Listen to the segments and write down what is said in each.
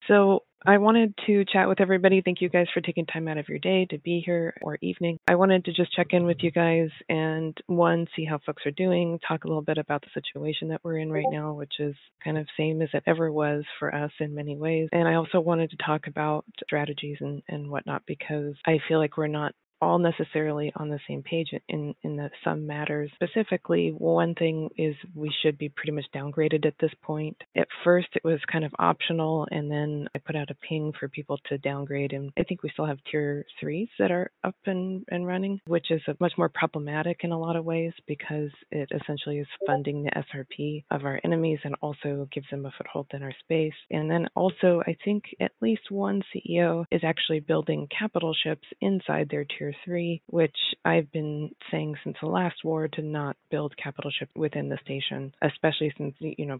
So I wanted to chat with everybody. Thank you guys for taking time out of your day to be here or evening. I wanted to just check in with you guys and one, see how folks are doing, talk a little bit about the situation that we're in right now, which is kind of same as it ever was for us in many ways. And I also wanted to talk about strategies and whatnot, because I feel like we're not all necessarily on the same page in some matters. Specifically, one thing is we should be pretty much downgraded at this point. At first, it was kind of optional, and then I put out a ping for people to downgrade, and I think we still have tier 3s that are up and running, which is much more problematic in a lot of ways because it essentially is funding the SRP of our enemies and also gives them a foothold in our space. And then also, I think at least one CEO is actually building capital ships inside their tier 3, which I've been saying since the last war to not build capital ships within the station, especially since,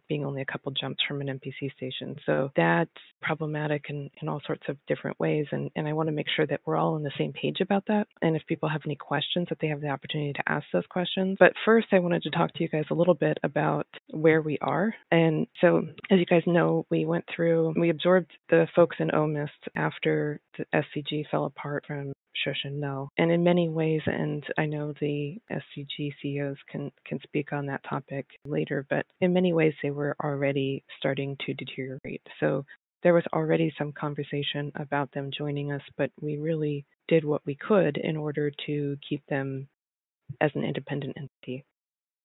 being only a couple jumps from an NPC station. So that's problematic in all sorts of different ways. And I want to make sure that we're all on the same page about that. And if people have any questions, that they have the opportunity to ask those questions. But first, I wanted to talk to you guys a little bit about where we are. And so, as you guys know, we absorbed the folks in OMIST after the SCG fell apart from Shush and No. And in many ways, and I know the SCG CEOs can speak on that topic later, but in many ways they were already starting to deteriorate. So there was already some conversation about them joining us, but we really did what we could in order to keep them as an independent entity.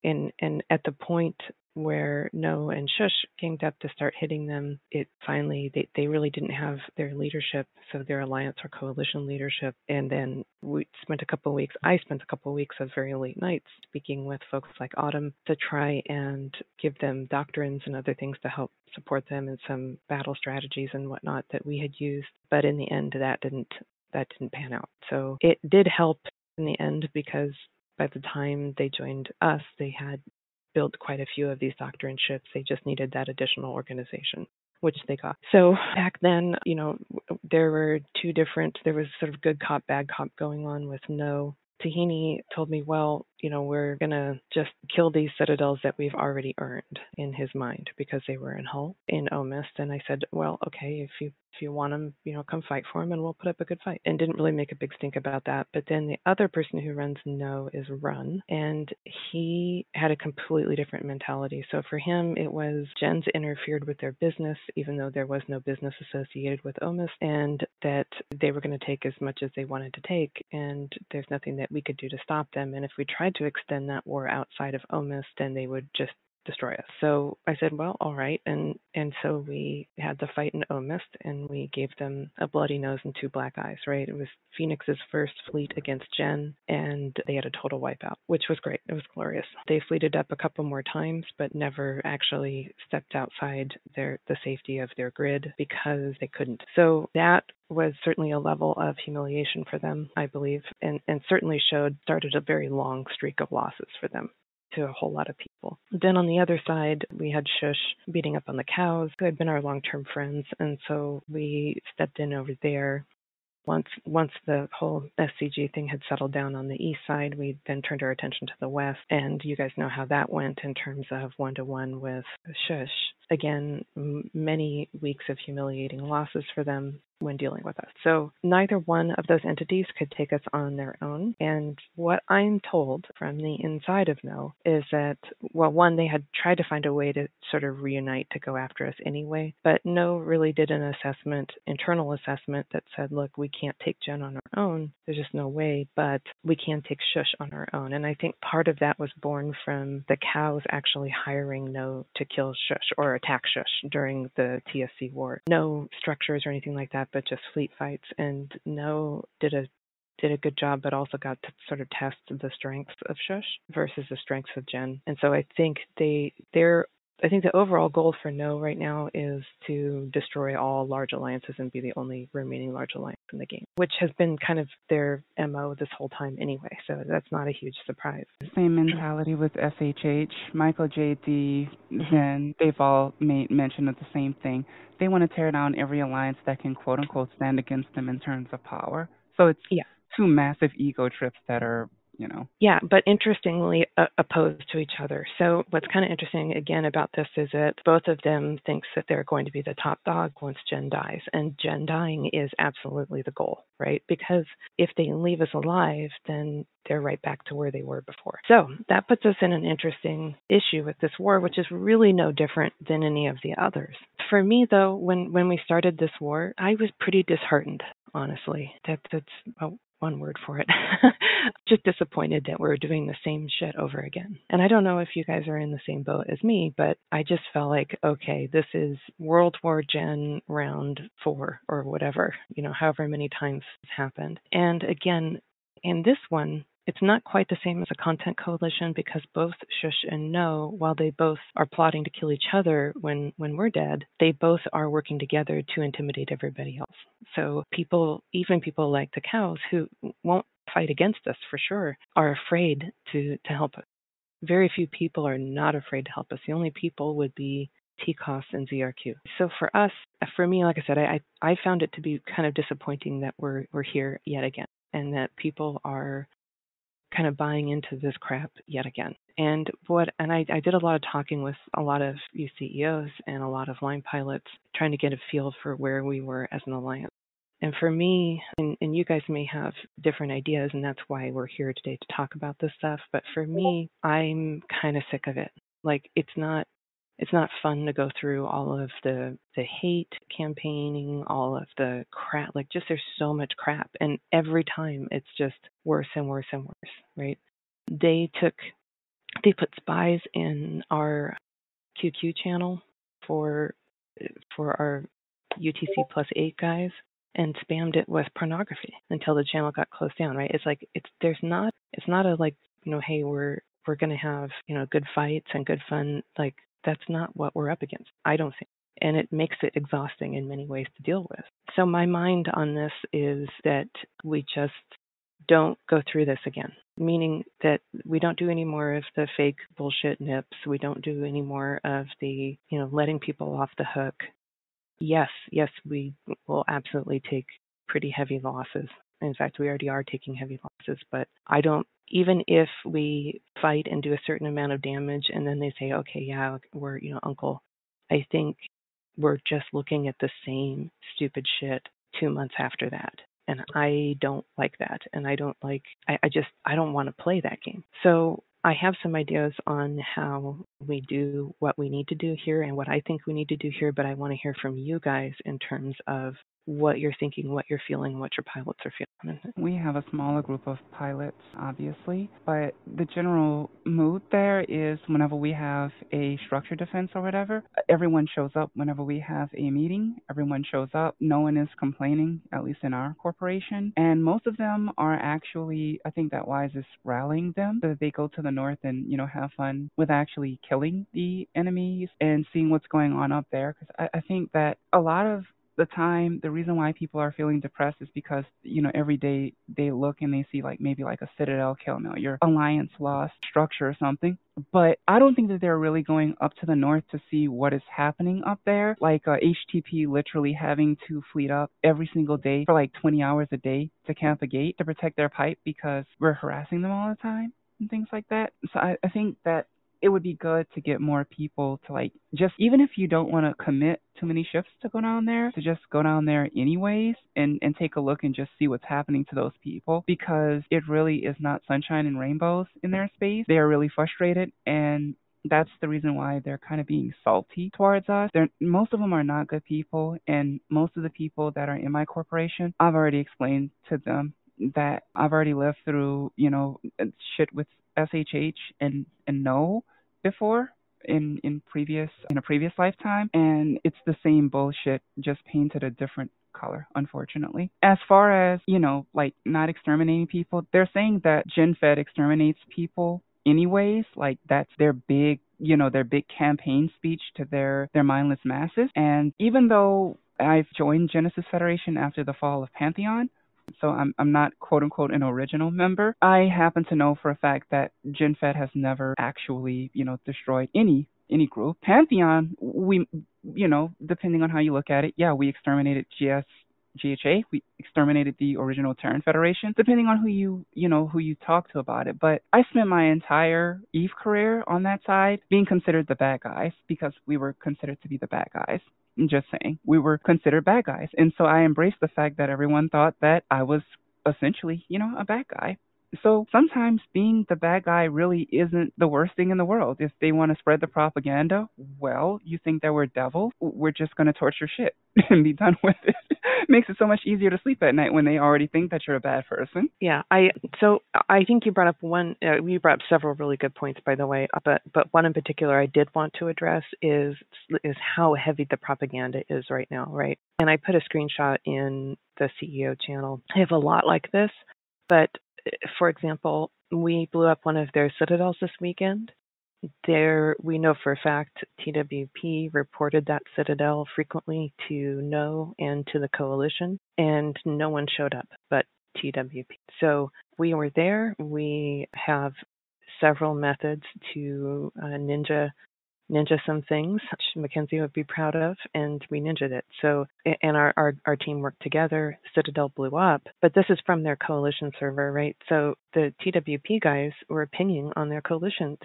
And at the point where No and Shush ganged up to start hitting them, it finally, they really didn't have their leadership, so their alliance or coalition leadership. And then I spent a couple of weeks of very late nights speaking with folks like Autumn to try and give them doctrines and other things to help support them in some battle strategies and whatnot that we had used. But in the end, that didn't pan out. So it did help in the end, because by the time they joined us, they had built quite a few of these doctrine ships. They just needed that additional organization, which they got. So back then, there was sort of good cop, bad cop going on with No. Tahini told me, well, we're going to just kill these citadels that we've already earned in his mind because they were in Hull, in Omist. And I said, well, okay, if you want them, come fight for them and we'll put up a good fight. And didn't really make a big stink about that. But then the other person who runs No is Run, and he had a completely different mentality. So for him, it was gens interfered with their business, even though there was no business associated with Omist, and that they were going to take as much as they wanted to take, and there's nothing that we could do to stop them. And if we tried to extend that war outside of Omist, then they would just destroy us. So I said, well, all right. And so we had the fight in Omist, and we gave them a bloody nose and 2 black eyes, right? It was Phoenix's first fleet against Jen, and they had a total wipeout, which was great. It was glorious. They fleeted up a couple more times, but never actually stepped outside the safety of their grid because they couldn't. So that was certainly a level of humiliation for them, I believe, and certainly started a very long streak of losses for them to a whole lot of people. Then on the other side, we had Shush beating up on the cows, who had been our long-term friends, and so we stepped in over there. Once the whole SCG thing had settled down on the east side, we then turned our attention to the west, and you guys know how that went in terms of 1-to-1 with Shush. Again, many weeks of humiliating losses for them when dealing with us. So neither one of those entities could take us on their own. And what I'm told from the inside of No is that, well, one, they had tried to find a way to sort of reunite to go after us anyway, but No really did an internal assessment that said, look, we can't take Jen on our own. There's just no way, but we can take Shush on our own. And I think part of that was born from the cows actually hiring No to kill Shush or attack Shush during the TSC war. No structures or anything like that, but just fleet fights. And No did a good job, but also got to sort of test the strengths of Shush versus the strengths of Jen. And so I think I think the overall goal for No right now is to destroy all large alliances and be the only remaining large alliance in the game, which has been kind of their MO this whole time anyway. So that's not a huge surprise. Same mentality with SHH, Michael, JD, Zen, they've all made mention of the same thing. They want to tear down every alliance that can quote-unquote stand against them in terms of power. So it's 2 massive ego trips that are Yeah, but interestingly opposed to each other. So what's kind of interesting again about this is that both of them thinks that they're going to be the top dog once Jen dies, and Jen dying is absolutely the goal, right? Because if they leave us alive, then they're right back to where they were before. So that puts us in an interesting issue with this war, which is really no different than any of the others. For me, though, when we started this war, I was pretty disheartened, honestly. That's one word for it. Just disappointed that we're doing the same shit over again. And I don't know if you guys are in the same boat as me, but I just felt like, okay, this is World War Gen round 4 or whatever, however many times it's happened. And again, in this one, it's not quite the same as a content coalition because both Shush and No, while they both are plotting to kill each other when we're dead, they both are working together to intimidate everybody else. So even people like the cows who won't fight against us for sure, are afraid to help us. Very few people are not afraid to help us. The only people would be TCOS and ZRQ. So for me, like I said, I found it to be kind of disappointing that we're here yet again, and that people are kind of buying into this crap yet again. And I did a lot of talking with a lot of you CEOs and a lot of line pilots, trying to get a feel for where we were as an alliance. And for me, and you guys may have different ideas, and that's why we're here today to talk about this stuff. But for me, I'm kind of sick of it. Like it's not fun to go through all of the hate campaigning, all of the crap. Like just there's so much crap, and every time it's just worse and worse and worse. Right? They put spies in our QQ channel for our UTC plus 8 guys, and spammed it with pornography until the channel got closed down, right? It's like it's not a like, hey, we're going to have, good fights and good fun. Like that's not what we're up against, I don't think. And it makes it exhausting in many ways to deal with. So my mind on this is that we just don't go through this again, meaning that we don't do any more of the fake bullshit nips. We don't do any more of the, letting people off the hook. Yes, we will absolutely take pretty heavy losses. In fact, we already are taking heavy losses, but even if we fight and do a certain amount of damage and then they say, okay, yeah, we're, uncle, I think we're just looking at the same stupid shit 2 months after that. And I don't like that. And I don't want to play that game. So I have some ideas on how we do what we need to do here and what I think we need to do here, but I want to hear from you guys in terms of what you're thinking, what you're feeling, what your pilots are feeling. We have a smaller group of pilots, obviously, but the general mood there is whenever we have a structured defense or whatever, everyone shows up whenever we have a meeting. Everyone shows up. No one is complaining, at least in our corporation. And most of them are actually, I think that Wise is rallying them so that they go to the north and, have fun with actually killing the enemies and seeing what's going on up there. Because I think that a lot of the time, the reason why people are feeling depressed is because, every day they look and they see maybe a Citadel kill, your Alliance lost structure or something. But I don't think that they're really going up to the north to see what is happening up there. HTP literally having to fleet up every single day for 20 hours a day to camp a gate to protect their pipe because we're harassing them all the time and things like that. So I think that it would be good to get more people to just, even if you don't want to commit too many shifts to go down there, to just go down there anyways and take a look and just see what's happening to those people, because it really is not sunshine and rainbows in their space. They are really frustrated, and that's the reason why they're kind of being salty towards us. Most of them are not good people, and most of the people that are in my corporation, I've already explained to them that I've already lived through, shit with SHH and No before in a previous lifetime, and it's the same bullshit, just painted a different color, unfortunately. As far as, not exterminating people, they're saying that GenFed exterminates people anyways, that's their big campaign speech to their mindless masses. And even though I've joined Genesis Federation after the fall of Pantheon, so I'm not quote unquote an original member, I happen to know for a fact that GenFed has never actually, destroyed any group. Pantheon, we, depending on how you look at it, yeah, we exterminated GHA. We exterminated the original Terran Federation, depending on who you talk to about it. But I spent my entire EVE career on that side being considered the bad guys because we were considered to be the bad guys. I'm just saying, we were considered bad guys. And so I embraced the fact that everyone thought that I was essentially, a bad guy. So sometimes being the bad guy really isn't the worst thing in the world. If they want to spread the propaganda, well, you think that we're devils, we're just going to torture shit and be done with it. Makes it so much easier to sleep at night when they already think that you're a bad person. Yeah, so I think you brought up you brought up several really good points, by the way, but one in particular I did want to address is how heavy the propaganda is right now, right? And I put a screenshot in the CEO channel. I have a lot like this, but for example, we blew up one of their citadels this weekend. We know for a fact TWP reported that citadel frequently to No and to the coalition, and no one showed up but TWP. So we were there. We have several methods to ninja some things, which Mackenzie would be proud of, and we ninja'd it. So, and our team worked together. Citadel blew up, but this is from their coalition server, right? So the TWP guys were pinging on their coalition.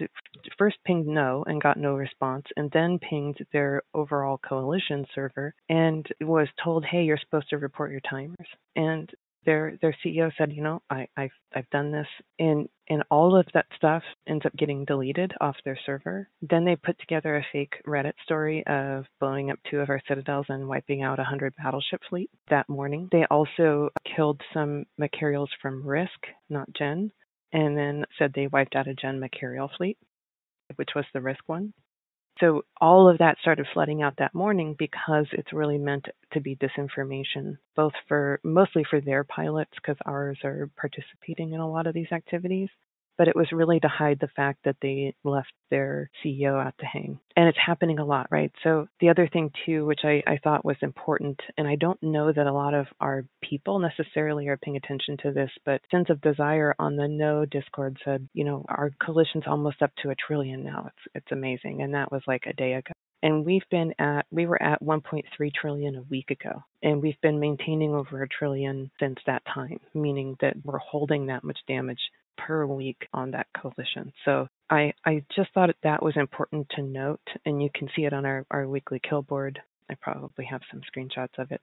First pinged No and got no response, and then pinged their overall coalition server and was told, hey, you're supposed to report your timers. And their CEO said, I've done this, and all of that stuff ends up getting deleted off their server. Then they put together a fake Reddit story of blowing up 2 of our citadels and wiping out 100 battleship fleet that morning. They also killed some Macarials from Risk, not Gen, and then said they wiped out a Gen Macarial fleet, which was the Risk one. So all of that started flooding out that morning because it's really meant to be disinformation, mostly for their pilots, because ours are participating in a lot of these activities. But it was really to hide the fact that they left their CEO out to hang. And it's happening a lot, right? So the other thing too, which I thought was important, and I don't know that a lot of our people necessarily are paying attention to this, but Sense of Desire on the No Discord said, our coalition's almost up to 1 trillion now. It's amazing. And that was like a day ago. And we were at 1.3 trillion a week ago. And we've been maintaining over 1 trillion since that time, meaning that we're holding that much damage per week on that coalition. So I just thought that was important to note, and you can see it on our weekly kill board. I probably have some screenshots of it.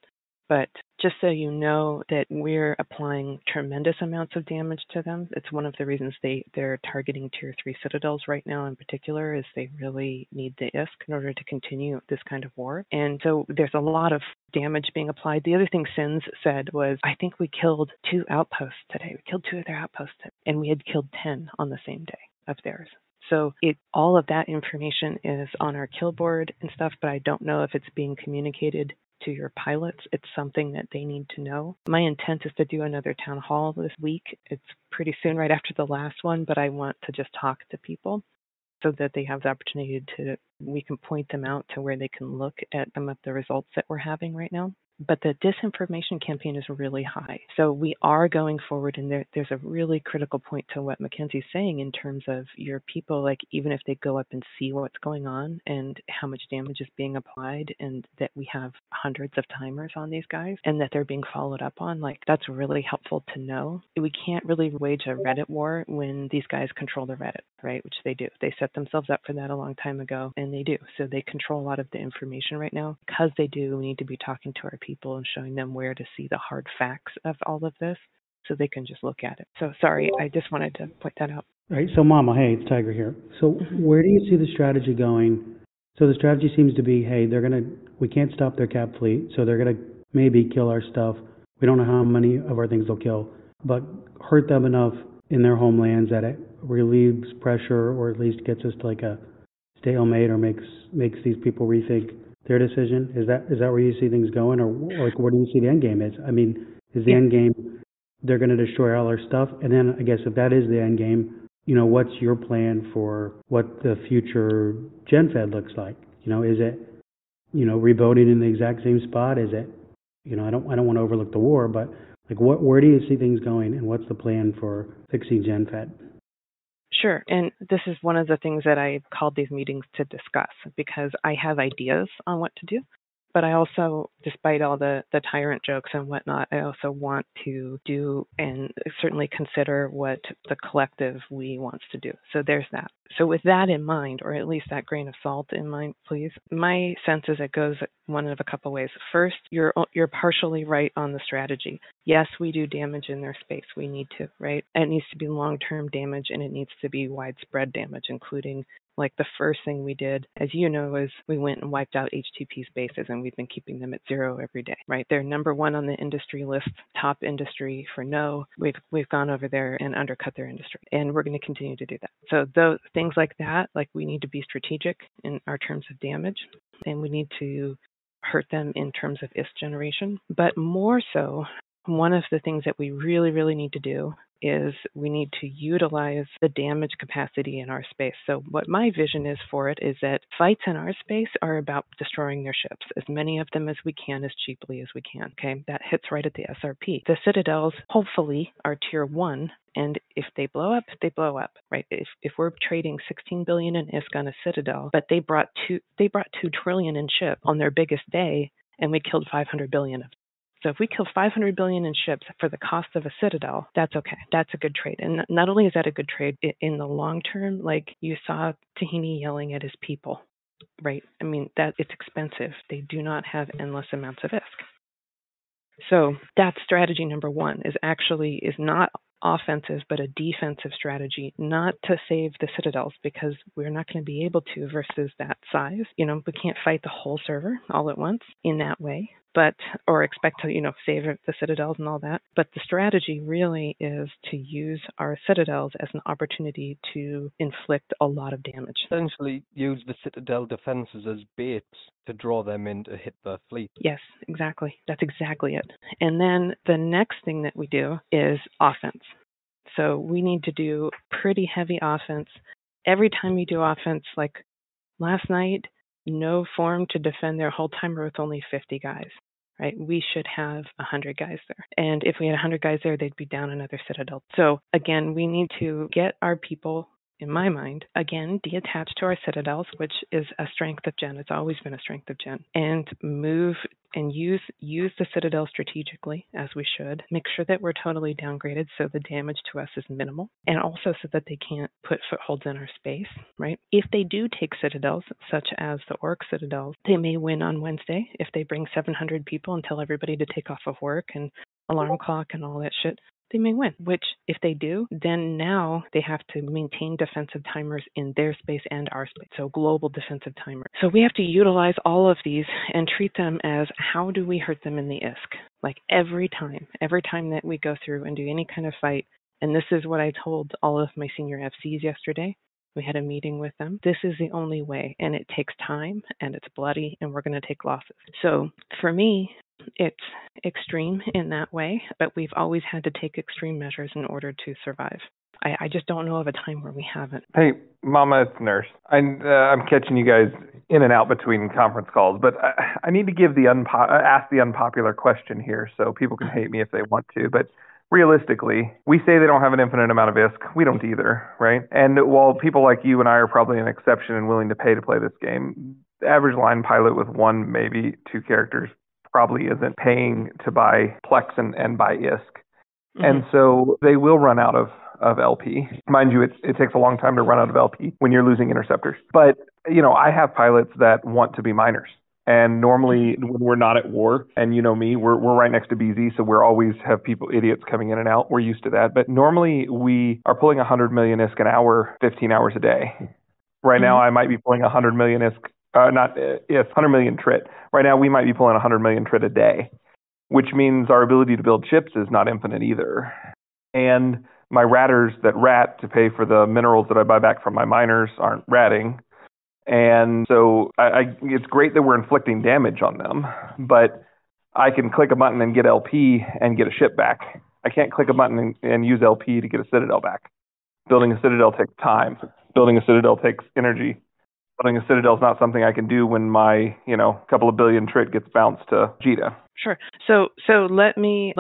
But just so you know that we're applying tremendous amounts of damage to them. It's one of the reasons they're targeting Tier 3 citadels right now in particular, is they really need the ISK in order to continue this kind of war. And so there's a lot of damage being applied. The other thing Sins said was, I think we killed 2 outposts today. We killed 2 of their outposts, and we had killed 10 on the same day of theirs. So all of that information is on our kill board and stuff, but I don't know if it's being communicated to your pilots. It's something that they need to know. My intent is to do another town hall this week. It's pretty soon, right after the last one, but I want to just talk to people so that they have the opportunity we can point them out to where they can look at some of the results that we're having right now. But the disinformation campaign is really high. So we are going forward, and there's a really critical point to what Mackenzie's saying in terms of your people, like even if they go up and see what's going on and how much damage is being applied, and that we have hundreds of timers on these guys and that they're being followed up on, like that's really helpful to know. We can't really wage a Reddit war when these guys control the Reddit, right? Which they do. They set themselves up for that a long time ago, and they do. So they control a lot of the information right now. Because they do, we need to be talking to our people and showing them where to see the hard facts of all of this so they can just look at it. So sorry, I just wanted to point that out. Right. So Mama, hey, it's Tiger here. So where do you see the strategy going? So the strategy seems to be, hey, we can't stop their cap fleet, so they're gonna maybe kill our stuff. We don't know how many of our things they'll kill, but hurt them enough in their homelands that it relieves pressure, or at least gets us to like a stalemate, or makes these people rethink their decision. Is that where you see things going, or like where do you see the end game is? I mean, is the end game they're going to destroy all our stuff? And then I guess if that is the end game, what's your plan for what the future Gen Fed looks like? Is it rebuilding in the exact same spot? Is it I don't want to overlook the war, but like where do you see things going, and what's the plan for fixing Gen Fed? Sure. And this is one of the things that I called these meetings to discuss, because I have ideas on what to do. But I also, despite all the tyrant jokes and whatnot, I also want to do and certainly consider what the collective we wants to do. So there's that. So with that in mind, or at least that grain of salt in mind, please, my sense is it goes one of a couple ways. First, you're partially right on the strategy. Yes, we do damage in their space. We need to, right? And it needs to be long-term damage, and it needs to be widespread damage, including like the first thing we did, as you know, is we went and wiped out HTTP spaces, and we've been keeping them at 0 every day, right? They're number 1 on the industry list, top industry for no. We've gone over there and undercut their industry, and we're going to continue to do that. So those things like that, like we need to be strategic in our terms of damage, and we need to hurt them in terms of ISK generation. But more so, one of the things that we really, really need to do is we need to utilize the damage capacity in our space. So what my vision is for it is that fights in our space are about destroying their ships, as many of them as we can, as cheaply as we can. Okay, that hits right at the SRP. The Citadels, hopefully, are tier 1. And if they blow up, they blow up, right? If we're trading 16 billion in ISK on a Citadel, but they brought 2 trillion in ship on their biggest day, and we killed 500 billion of them. So if we kill 500 billion in ships for the cost of a Citadel, that's okay. That's a good trade. And not only is that a good trade in the long term, like you saw Tahini yelling at his people, right? I mean, that it's expensive. They do not have endless amounts of ISK. So that's strategy number 1 is not offensive, but a defensive strategy, not to save the Citadels, because we're not going to be able to versus that size. You know, we can't fight the whole server all at once in that way, or expect to, save the Citadels and all that. But the strategy really is to use our Citadels as an opportunity to inflict a lot of damage. Essentially use the Citadel defenses as baits to draw them in to hit the fleet. Yes, exactly. That's exactly it. And then the next thing that we do is offense. So we need to do pretty heavy offense. Every time we do offense, like last night, no form to defend their whole timer with only 50 guys, right? We should have 100 guys there. And if we had 100 guys there, they'd be down another Citadel. So again, we need to get our people, in my mind, again, detached to our Citadels, which is a strength of Gen. It's always been a strength of Gen. And move and use the Citadel strategically, as we should. Make sure that we're totally downgraded so the damage to us is minimal, and also so that they can't put footholds in our space, right? If they do take Citadels, such as the Orc Citadels, they may win on Wednesday if they bring 700 people and tell everybody to take off of work and alarm clock and all that shit. They may win, which if they do, then now they have to maintain defensive timers in their space and our space. So global defensive timer. So we have to utilize all of these and treat them as, how do we hurt them in the ISK? Like every time that we go through and do any kind of fight, and this is what I told all of my senior FCs yesterday. We had a meeting with them. This is the only way, and it takes time, and it's bloody, and we're going to take losses. So for me, it's extreme in that way, but we've always had to take extreme measures in order to survive. I just don't know of a time where we haven't. Hey, Mama, it's Nurse. I'm catching you guys in and out between conference calls, but I need to give ask the unpopular question here, so people can hate me if they want to. But realistically, we say they don't have an infinite amount of ISK. We don't either, right? And while people like you and I are probably an exception and willing to pay to play this game, the average line pilot with 1, maybe 2 characters probably isn't paying to buy Plex and buy ISK. Mm-hmm. And so they will run out of LP. Mind you, it takes a long time to run out of LP when you're losing interceptors. But, I have pilots that want to be miners. And normally when we're not at war, and you know me, we're right next to BZ, so we're always have idiots coming in and out. We're used to that. But normally we are pulling 100 million ISK an hour, 15 hours a day. Right now I might be pulling 100 million ISK, 100 million trit. Right now we might be pulling 100 million trit a day, which means our ability to build chips is not infinite either. And my ratters that rat to pay for the minerals that I buy back from my miners aren't ratting. And so it's great that we're inflicting damage on them, but I can click a button and get LP and get a ship back. I can't click a button and use LP to get a Citadel back. Building a Citadel takes time. Building a Citadel takes energy. Building a Citadel is not something I can do when my, couple of billion trit gets bounced to Jita. Sure. So let me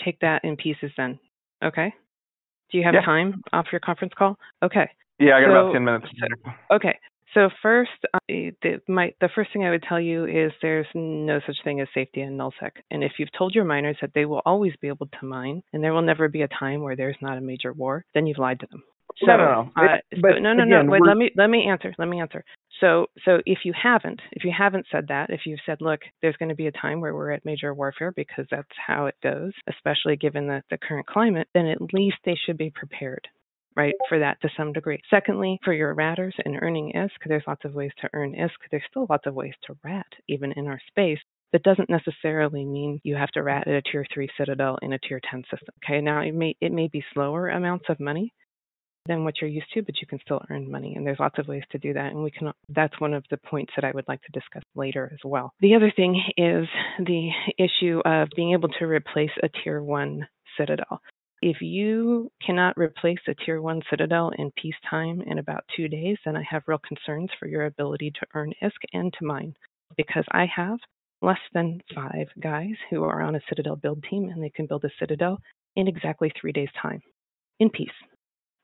take that in pieces then. Okay. Do you have time off your conference call? Okay. Yeah, I got about 10 minutes. Okay. So first, the first thing I would tell you is there's no such thing as safety in nullsec. And if you've told your miners that they will always be able to mine, and there will never be a time where there's not a major war, then you've lied to them. So, no. Wait, let me answer. So if you haven't said that, if you've said, look, there's going to be a time where we're at major warfare because that's how it goes, especially given the current climate, then at least they should be prepared, right, for that to some degree. Secondly, for your ratters and earning ISK, there's lots of ways to earn ISK. There's still lots of ways to rat, even in our space. That doesn't necessarily mean you have to rat at a tier 3 citadel in a tier 10 system. Okay, now it may be slower amounts of money than what you're used to, but you can still earn money, and there's lots of ways to do that, and that's one of the points that I would like to discuss later as well. The other thing is the issue of being able to replace a tier 1 citadel. If you cannot replace a tier 1 citadel in peacetime in about 2 days, then I have real concerns for your ability to earn ISK and to mine, because I have less than 5 guys who are on a citadel build team, and they can build a citadel in exactly 3 days' time in peace.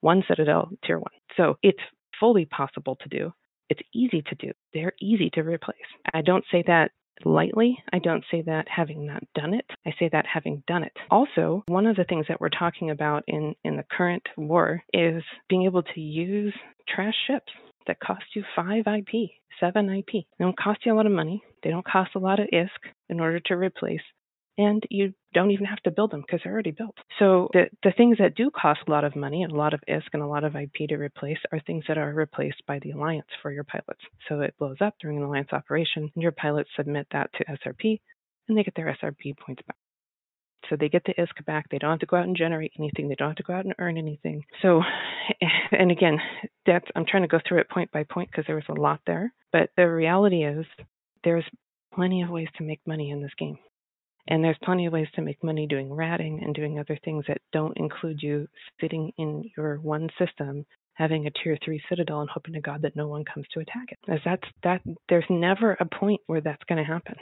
1 citadel, tier 1. So it's fully possible to do. It's easy to do. They're easy to replace. I don't say that lightly. I don't say that having not done it. I say that having done it. Also, one of the things that we're talking about in the current war is being able to use trash ships that cost you 5 IP, 7 IP. They don't cost you a lot of money. They don't cost a lot of ISK in order to replace. And you don't even have to build them because they're already built. So the things that do cost a lot of money and a lot of ISK and a lot of IP to replace are things that are replaced by the Alliance for your pilots. So it blows up during an Alliance operation, and your pilots submit that to SRP, and they get their SRP points back. So they get the ISK back. They don't have to go out and generate anything. They don't have to go out and earn anything. So, and again, I'm trying to go through it point by point because there was a lot there. But the reality is there's plenty of ways to make money in this game. And there's plenty of ways to make money doing ratting and doing other things that don't include you sitting in your one system, having a tier 3 citadel and hoping to God that no one comes to attack it. As there's never a point where that's going to happen.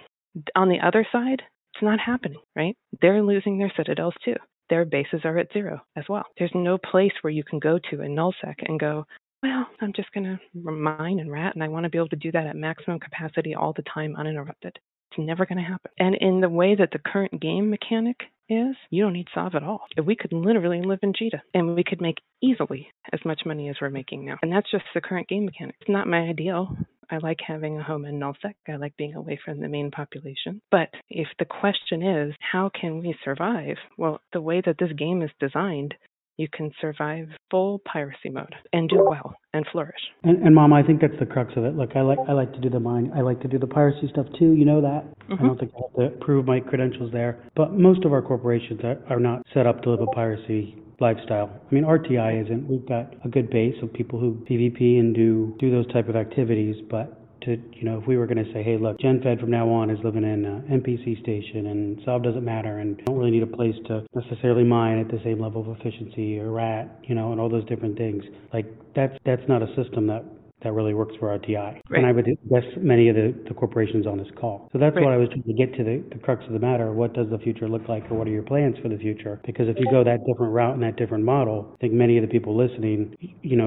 On the other side, it's not happening, right? They're losing their citadels too. Their bases are at 0 as well. There's no place where you can go to in nullsec and go, well, I'm just going to mine and rat, and I want to be able to do that at maximum capacity all the time uninterrupted. It's never going to happen. And in the way that the current game mechanic is, you don't need Sov at all. We could literally live in Jita, and we could make easily as much money as we're making now. And that's just the current game mechanic. It's not my ideal. I like having a home in nullsec. I like being away from the main population. But if the question is, how can we survive? Well, the way that this game is designed, you can survive full piracy mode and do well and flourish. And Mom, I think that's the crux of it. Look, I like to do the mine. I like to do the piracy stuff too. You know that. I don't think I have to prove my credentials there. But most of our corporations are not set up to live a piracy lifestyle. I mean, RTI isn't. We've got a good base of people who PvP and do those type of activities, but if we were going to say, hey, look, GenFed from now on is living in an NPC station and Sov doesn't matter and don't really need a place to necessarily mine at the same level of efficiency or rat, and all those different things. Like, that's not a system that really works for RTI. Right. And I would guess many of the corporations on this call. So that's what I was trying to get to the crux of the matter. What does the future look like, or what are your plans for the future? Because if you go that different route and that different model, I think many of the people listening,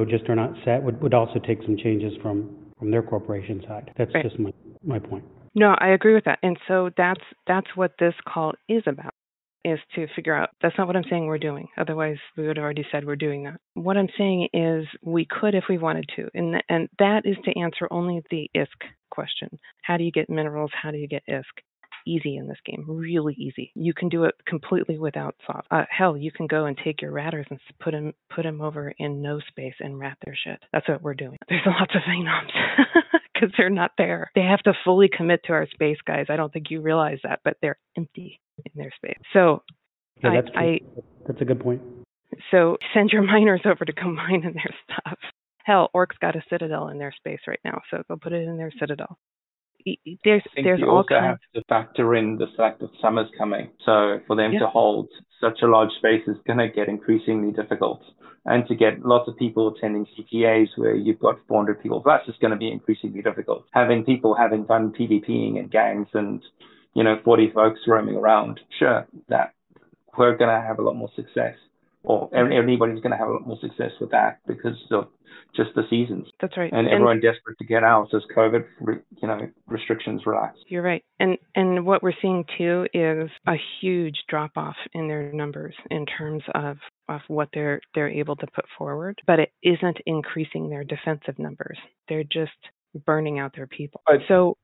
just are not set, would also take some changes from their corporation side. That's just my point. No, I agree with that. And so that's what this call is about, is to figure out. That's not what I'm saying we're doing. Otherwise, we would have already said we're doing that. What I'm saying is we could if we wanted to. And that is to answer only the ISK question. How do you get minerals? How do you get ISK? Easy in this game, really easy. You can do it completely without Sov. Hell, you can go and take your ratters and put them over in no space and rat their shit. That's what we're doing. There's lots of phenoms because they're not there. They have to fully commit to our space, guys. I don't think you realize that, but they're empty in their space. So that's a good point. So send your miners over to go mine in their stuff. Hell, Orc's got a citadel in their space right now, so go put it in their citadel. There's you all also kinds. have to factor in the fact that summer's coming. So for them to hold such a large space is going to get increasingly difficult. And to get lots of people attending CTAs where you've got 400 people, that's just going to be increasingly difficult. Having people having fun PvPing in gangs and, 40 folks roaming around, sure, that we're going to have a lot more success. and anybody's going to have a lot more success with that because of just the seasons. That's right. And everyone desperate to get out as COVID, restrictions relax. You're right. And what we're seeing too is a huge drop off in their numbers in terms of what they're able to put forward, but it isn't increasing their defensive numbers. They're just burning out their people. To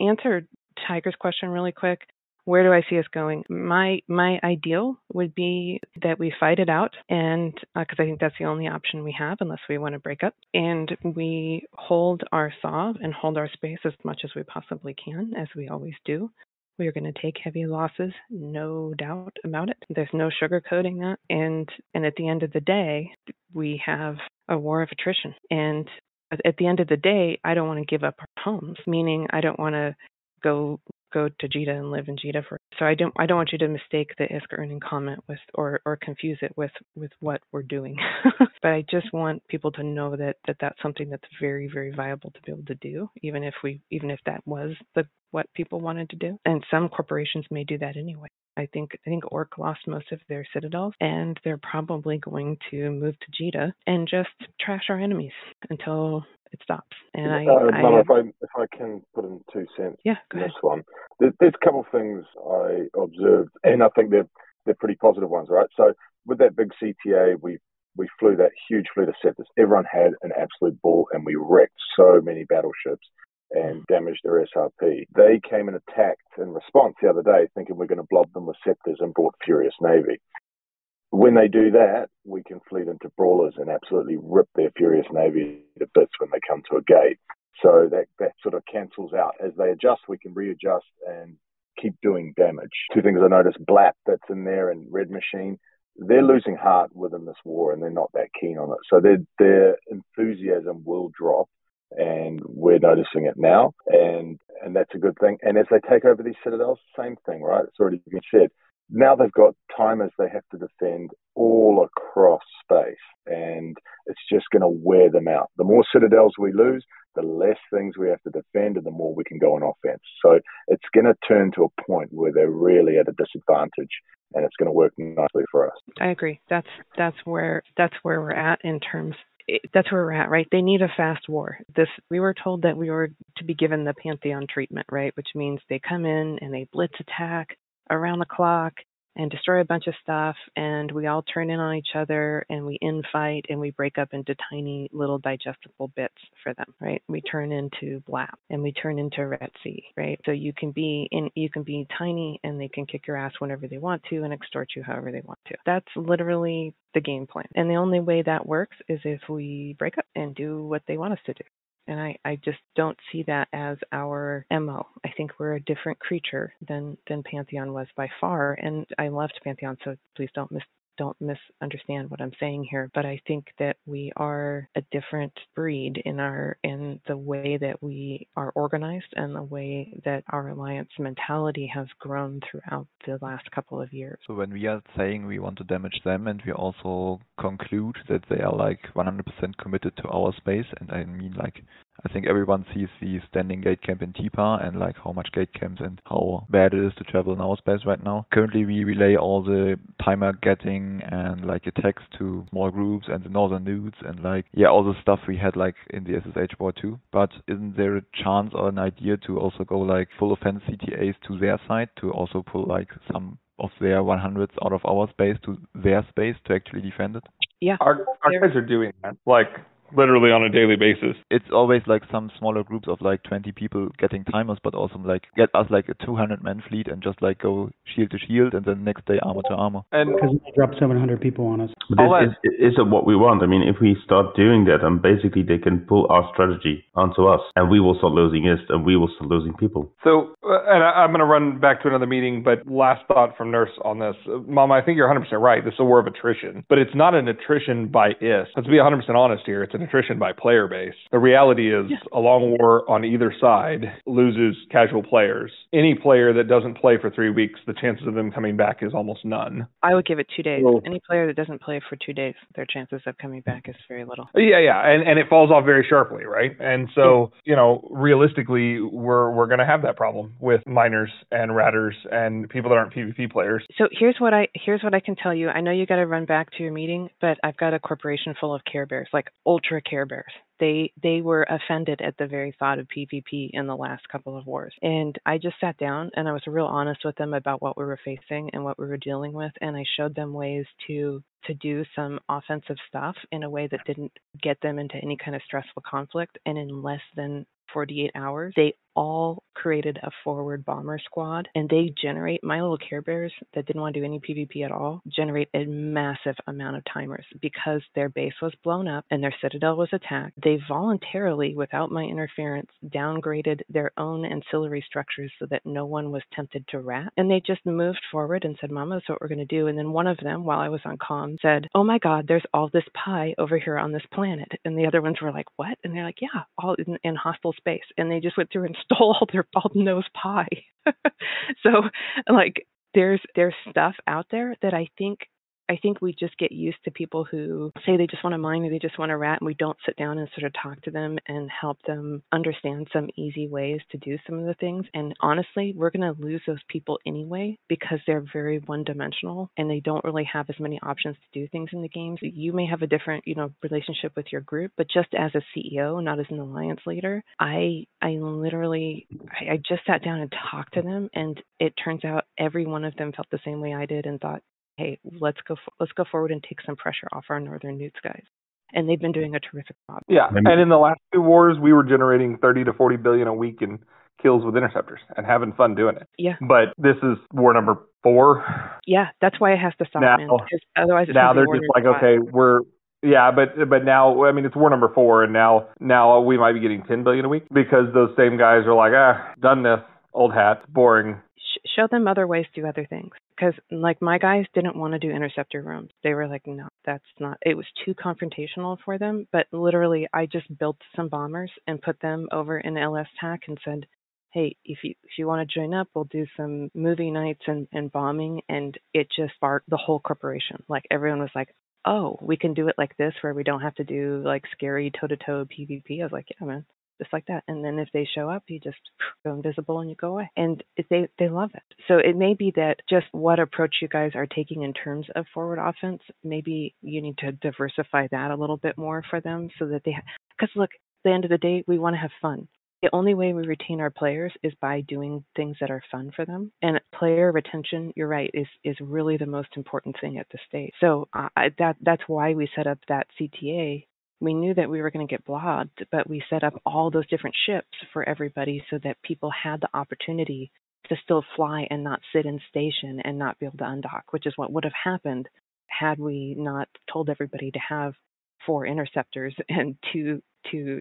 answer Tiger's question really quick, where do I see us going? My ideal would be that we fight it out, and because I think that's the only option we have unless we want to break up, and we hold our saw and hold our space as much as we possibly can, as we always do. We are going to take heavy losses, no doubt about it. There's no sugarcoating that. And at the end of the day, we have a war of attrition. And at the end of the day, I don't want to give up our homes, meaning I don't want to go to Jita and live in Jita so I don't want you to mistake the ISK earning comment with or confuse it with what we're doing. But I just want people to know that that's something that's very, very viable to be able to do, even if that was what people wanted to do. And some corporations may do that anyway. I think Orc lost most of their citadels, and they're probably going to move to Jita and just trash our enemies until it stops. And Mama, if I can put in 2 cents on this one, there's a couple of things I observed, and I think they're pretty positive ones, right? So with that big CTA, we flew that huge fleet of Scepters. Everyone had an absolute ball, and we wrecked so many battleships and damaged their SRP. They came and attacked in response the other day, thinking we're going to blob them with Scepters and brought Furious Navy. When they do that, we can fleet into brawlers and absolutely rip their Furious Navy to bits when they come to a gate. So that sort of cancels out. As they adjust, we can readjust and keep doing damage. 2 things I noticed, Blap that's in there and Red Machine, they're losing heart within this war and they're not that keen on it. So their enthusiasm will drop, and we're noticing it now, and that's a good thing. And as they take over these citadels, same thing, right? It's already been said. Now they've got timers they have to defend all across space, and it's just going to wear them out. The more citadels we lose, the less things we have to defend, and the more we can go on offense. So it's going to turn to a point where they're really at a disadvantage, and it's going to work nicely for us. I agree. That's where we're at in terms. That's where we're at, right? They need a fast war. We were told that we were to be given the Pantheon treatment, right? Which means they come in and they blitz attack around the clock and destroy a bunch of stuff, and we all turn in on each other, and we infight, and we break up into tiny little digestible bits for them, right? We turn into Blap, and we turn into Red Sea, right? So you can be tiny, and they can kick your ass whenever they want to and extort you however they want to. That's literally the game plan. And the only way that works is if we break up and do what they want us to do. And I just don't see that as our MO. I think we're a different creature than Pantheon was by far. And I loved Pantheon, so please don't misunderstand what I'm saying here. But I think that we are a different breed in the way that we are organized and the way that our alliance mentality has grown throughout the last couple of years. So when we are saying we want to damage them, and we also conclude that they are like 100% committed to our space, and I mean, like, I think everyone sees the standing gate camp in Tipa and like how much gate camps and how bad it is to travel in our space right now. Currently we relay all the timer getting and like attacks to small groups and the northern nudes and like, yeah, all the stuff we had like in the SSH war too. But isn't there a chance or an idea to also go like full offense CTAs to their side, to also pull like some of their 100s out of our space to their space to actually defend it? Yeah. Our guys are doing that. Like, literally on a daily basis. It's always like some smaller groups of like 20 people getting timers, but also like get us like a 200-man fleet and just like go shield to shield and then next day armor to armor. And because they drop 700 people on us. But this isn't what we want. I mean, if we start doing that, then basically they can pull our strategy onto us, and we will start losing IST, and we will start losing people. So, and I'm going to run back to another meeting, but last thought from Nurse on this. Mama, I think you're 100% right. This is a war of attrition, but it's not an attrition by IST. Let's be 100% honest here. It's an an attrition by player base. The reality is a long war on either side loses casual players. Any player that doesn't play for 3 weeks, the chances of them coming back is almost none. I would give it 2 days. So, any player that doesn't play for 2 days, their chances of coming back is very little. Yeah. And it falls off very sharply, right? And so, realistically, we're going to have that problem with miners and ratters and people that aren't PvP players. So here's what I can tell you. I know you got to run back to your meeting, but I've got a corporation full of Care Bears, like ultra Care Bears. They were offended at the very thought of PvP in the last couple of wars. And I just sat down and I was real honest with them about what we were facing and what we were dealing with. And I showed them ways to do some offensive stuff in a way that didn't get them into any kind of stressful conflict. And in less than 48 hours, they all created a forward bomber squad, and they generate, my little Care Bears that didn't want to do any PvP at all, generate a massive amount of timers because their base was blown up and their citadel was attacked. They voluntarily, without my interference, downgraded their own ancillary structures so that no one was tempted to rat. And they just moved forward and said, Mama, that's what we're going to do. And then one of them, while I was on comm, said, oh my God, there's all this pie over here on this planet. And the other ones were like, what? And they're like, yeah, all in hostile space. And they just went through and stole all their bald-nosed pie. So, like, there's stuff out there that I think we just get used to people who say they just want to mine or they just want to rat, and we don't sit down and sort of talk to them and help them understand some easy ways to do some of the things. And honestly, we're going to lose those people anyway because they're very one-dimensional and they don't really have as many options to do things in the games. You may have a different, relationship with your group, but just as a CEO, not as an alliance leader, I just sat down and talked to them, and it turns out every one of them felt the same way I did and thought, hey, let's go forward and take some pressure off our Northern Newts guys. And they've been doing a terrific job. Yeah, and in the last 2 wars, we were generating 30 to 40 billion a week in kills with interceptors and having fun doing it. Yeah. But this is war number 4. Yeah, that's why it has to stop, man. Because otherwise, it's now they're just like, okay, but now, I mean, it's war number 4, and now we might be getting 10 billion a week because those same guys are like, done this, old hat, boring. Show them other ways to do other things. Because, like, my guys didn't want to do interceptor rooms. They were like, no, that's not, it was too confrontational for them. But literally, I just built some bombers and put them over in LS TAC and said, hey, if you want to join up, we'll do some movie nights and bombing. And it just sparked the whole corporation. Like, everyone was like, oh, we can do it like this where we don't have to do, like, scary toe-to-toe PvP. I was like, yeah, man. Just like that. And then if they show up, you just go invisible and you go away. And they love it. So it may be that just what approach you guys are taking in terms of forward offense, maybe you need to diversify that a little bit more for them so that because look, at the end of the day, we want to have fun. The only way we retain our players is by doing things that are fun for them. And player retention, you're right, is really the most important thing at this stage. So that's why we set up that CTA. We knew that we were going to get blobbed, but we set up all those different ships for everybody so that people had the opportunity to still fly and not sit in station and not be able to undock, which is what would have happened had we not told everybody to have 4 interceptors and two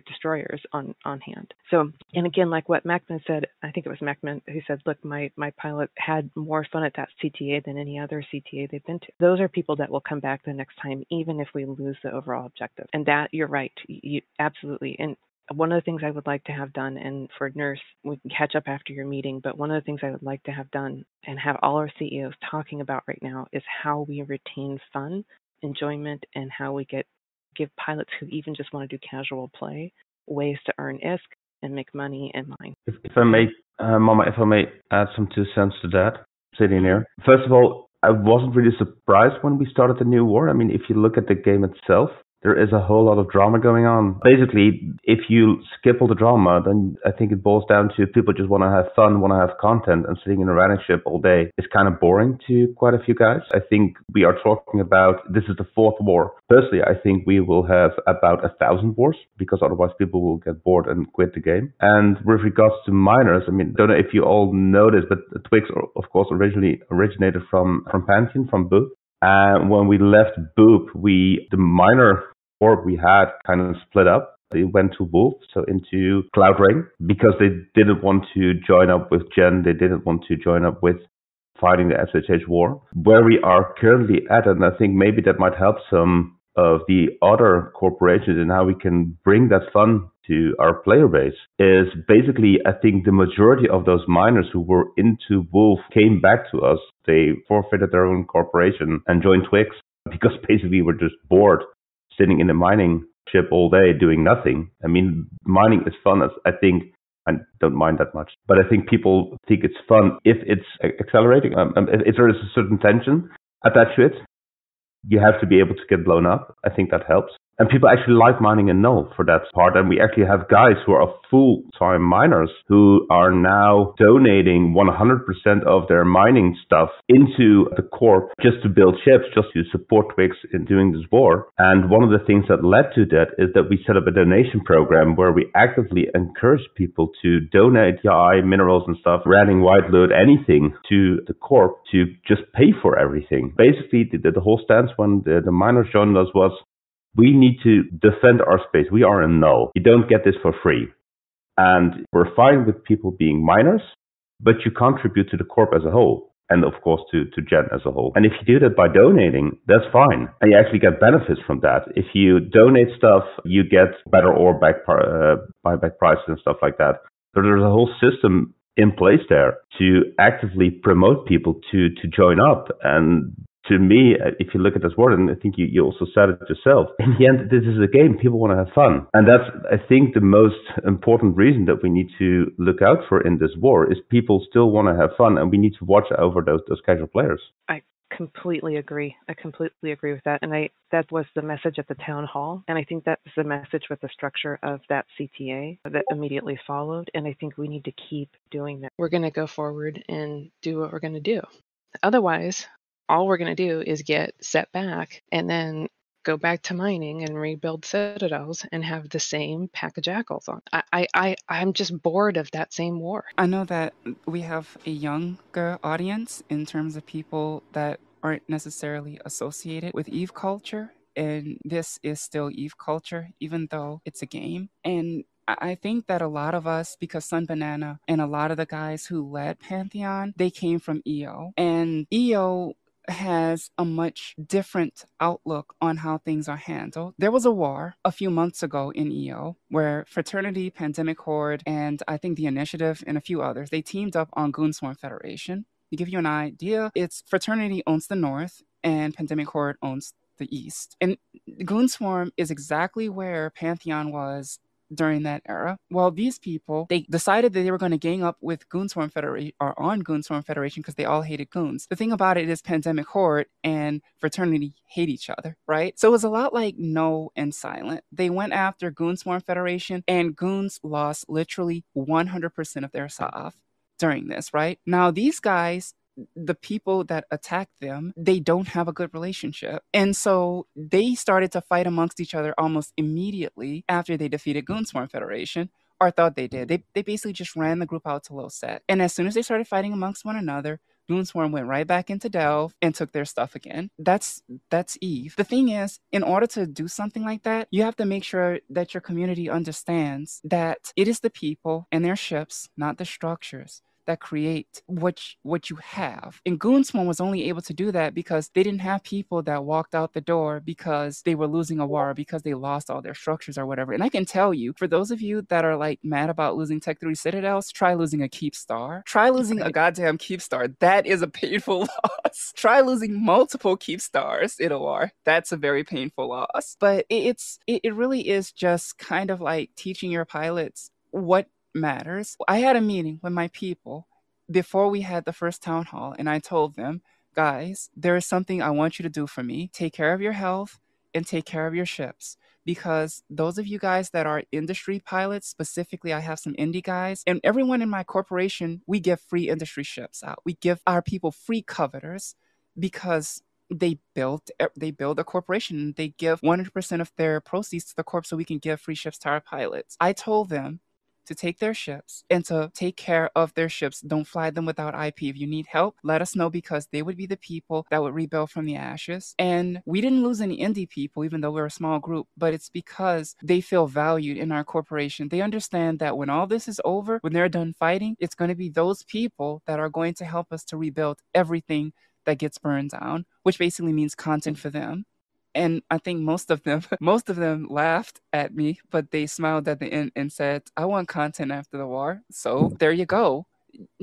destroyers on hand. So, and again, like what Macman said, I think it was Macman who said, look, my pilot had more fun at that CTA than any other CTA they've been to. Those are people that will come back the next time, even if we lose the overall objective. And that, you're right, you absolutely. And one of the things I would like to have done, and for Nurse, we can catch up after your meeting, but one of the things I would like to have done and have all our CEOs talking about right now is how we retain fun, enjoyment, and how we give pilots who even just want to do casual play ways to earn ISK and make money and mine. If I may, Mama, if I may add some 2 cents to that, sitting here. First of all, I wasn't really surprised when we started the new war. I mean, if you look at the game itself, there is a whole lot of drama going on. Basically, if you skip all the drama, then I think it boils down to people just want to have fun, want to have content, and sitting in a ranning ship all day is kind of boring to quite a few guys. I think we are talking about, this is the 4th war. Personally, I think we will have about 1,000 wars, because otherwise people will get bored and quit the game. And with regards to miners, I mean, don't know if you all know this, but Twix, of course, originally originated from Pantheon, from Boop. When we left Boop, the minor org we had kind of split up. They went to Wolf, so into Cloud Ring, because they didn't want to join up with Gen. They didn't want to join up with fighting the SHH war. Where we are currently at, and I think maybe that might help some of the other corporations and how we can bring that fun to our player base is basically, I think the majority of those miners who were into Wolf came back to us. They forfeited their own corporation and joined Twix because basically we're just bored sitting in a mining ship all day doing nothing. I mean, mining is fun. I think I don't mind that much, but I think people think it's fun if it's accelerating. If there is a certain tension attached to it, you have to be able to get blown up. I think that helps. And people actually like mining in null for that part. And we actually have guys who are full-time miners who are now donating 100% of their mining stuff into the corp just to build ships, just to support Twix in doing this war. And one of the things that led to that is that we set up a donation program where we actively encourage people to donate AI, minerals and stuff, ranning, white loot, anything to the corp to just pay for everything. Basically, the whole stance when the miners joined us was, we need to defend our space. We are in null. You don't get this for free. And we're fine with people being miners, but you contribute to the corp as a whole. And of course to Gen as a whole. And if you do that by donating, that's fine. And you actually get benefits from that. If you donate stuff, you get better ore buyback prices and stuff like that. So there's a whole system in place there to actively promote people to join up. And to me, if you look at this word, and I think you also said it yourself, in the end, this is a game. People want to have fun. And that's, I think, the most important reason that we need to look out for in this war is people still want to have fun, and we need to watch over those casual players. I completely agree. I completely agree with that. And that was the message at the town hall. And I think that was the message with the structure of that CTA that immediately followed. And I think we need to keep doing that. We're going to go forward and do what we're going to do. Otherwise, all we're going to do is get set back and then go back to mining and rebuild citadels and have the same pack of jackals on. I'm just bored of that same war. I know that we have a younger audience in terms of people that aren't necessarily associated with EVE culture, and this is still EVE culture, even though it's a game. And I think that a lot of us, because Sun Banana and a lot of the guys who led Pantheon, they came from EO. And EO has a much different outlook on how things are handled. There was a war a few months ago in EO where Fraternity, Pandemic Horde, and I think the Initiative and a few others, they teamed up on Goonswarm Federation. To give you an idea, it's Fraternity owns the North and Pandemic Horde owns the East. And Goonswarm is exactly where Pantheon was during that era. Well, these people, they decided that they were going to gang up with Goonswarm Federation or on Goonswarm Federation because they all hated goons. The thing about it is Pandemic Horde and Fraternity hate each other, right? So it was a lot like No and Silent. They went after Goonswarm Federation and goons lost literally 100% of their staff during this, right? Now these guys, the people that attacked them, they don't have a good relationship. And so they started to fight amongst each other almost immediately after they defeated Goonswarm Federation, or thought they did. They basically just ran the group out to low set. And as soon as they started fighting amongst one another, Goonswarm went right back into Delve and took their stuff again. That's EVE. The thing is, in order to do something like that, you have to make sure that your community understands that it is the people and their ships, not the structures, that create what you have. And Goonswarm was only able to do that because they didn't have people that walked out the door because they were losing a war, because they lost all their structures or whatever. And I can tell you, for those of you that are like mad about losing Tech 3 Citadels, try losing a Keep Star. Try losing a goddamn Keep Star. That is a painful loss. Try losing multiple Keep Stars in a war. That's a very painful loss. But it really is just kind of like teaching your pilots what matters. I had a meeting with my people before we had the first town hall, and I told them, guys, there is something I want you to do for me. Take care of your health and take care of your ships. Because those of you guys that are industry pilots, specifically, I have some indie guys, and everyone in my corporation, we give free industry ships out. We give our people free coveters because they build a corporation. They give 100% of their proceeds to the corp so we can give free ships to our pilots. I told them to take their ships and to take care of their ships. Don't fly them without IP. If you need help, let us know, because they would be the people that would rebuild from the ashes. And we didn't lose any indie people, even though we're a small group, but it's because they feel valued in our corporation. They understand that when all this is over, when they're done fighting, it's going to be those people that are going to help us to rebuild everything that gets burned down, which basically means content for them. And I think most of them most of them laughed at me, but they smiled at the end and said, "I want content after the war." So there you go.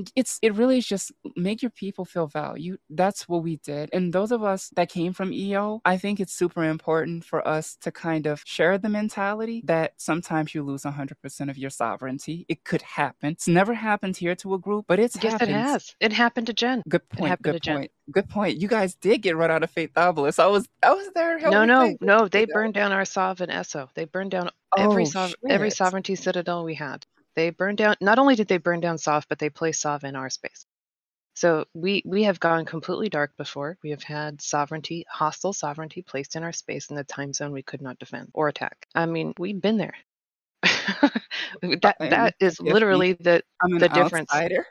It really is just make your people feel valued. That's what we did. And those of us that came from EO, I think it's super important for us to kind of share the mentality that sometimes you lose 100% of your sovereignty. It could happen. It's never happened here to a group, but it's Yes, it happened. has. It happened to Jen. Good It point. happened to Good Jen. point. Good point. You guys did get run out of Faith Obelisk. I was there helping. No. They burned down our Sov and Esso. They burned down every Oh every shit. sovereignty citadel we had. They burned down. Not only did they burn down Sov, but they placed Sov in our space. So we have gone completely dark before. We have had hostile sovereignty placed in our space in the time zone we could not defend or attack. I mean, we've been there. that is Forgive me. literally the I'm an difference. outsider.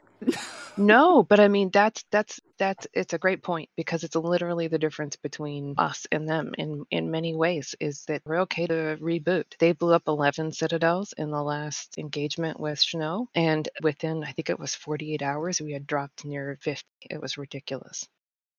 No, but I mean that's it's a great point because it's literally the difference between us and them in many ways is that we're okay to reboot. They blew up 11 citadels in the last engagement with Snow, and within I think it was 48 hours we had dropped near 50. It was ridiculous.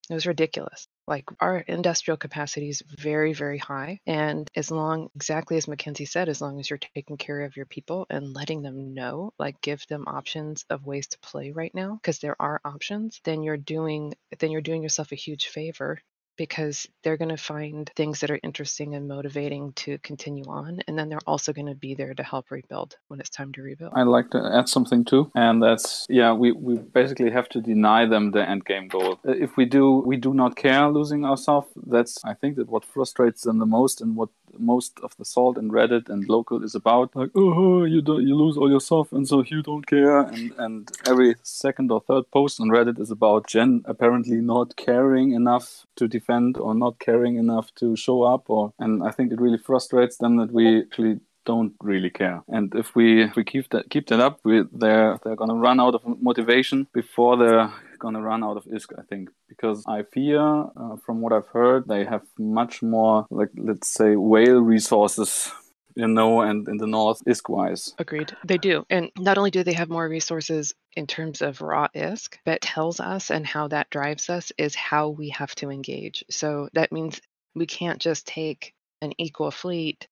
It was ridiculous. Like our industrial capacity is very, very high. And exactly as Mackenzie said, as long as you're taking care of your people and letting them know, like give them options of ways to play right now, because there are options, then you're doing yourself a huge favor because they're going to find things that are interesting and motivating to continue on. And then they're also going to be there to help rebuild when it's time to rebuild. I'd like to add something too. And that's, we basically have to deny them the end game goal. If we do not care losing ourselves. That's, I think, that what frustrates them the most and what most of the Salt and Reddit and local is about. Like, oh, you lose all your stuff and so you don't care. And every second or third post on Reddit is about Jen apparently not caring enough to defend or not caring enough to show up. And I think it really frustrates them that we actually don't really care. And if we keep that up, they're going to run out of motivation before they're going to run out of ISK, I think. Because I fear, from what I've heard, they have much more, like, let's say, whale resources, and in the north, ISK-wise. Agreed. They do. And not only do they have more resources in terms of raw ISK, but tells us and how that drives us is how we have to engage. So that means we can't just take an equal fleet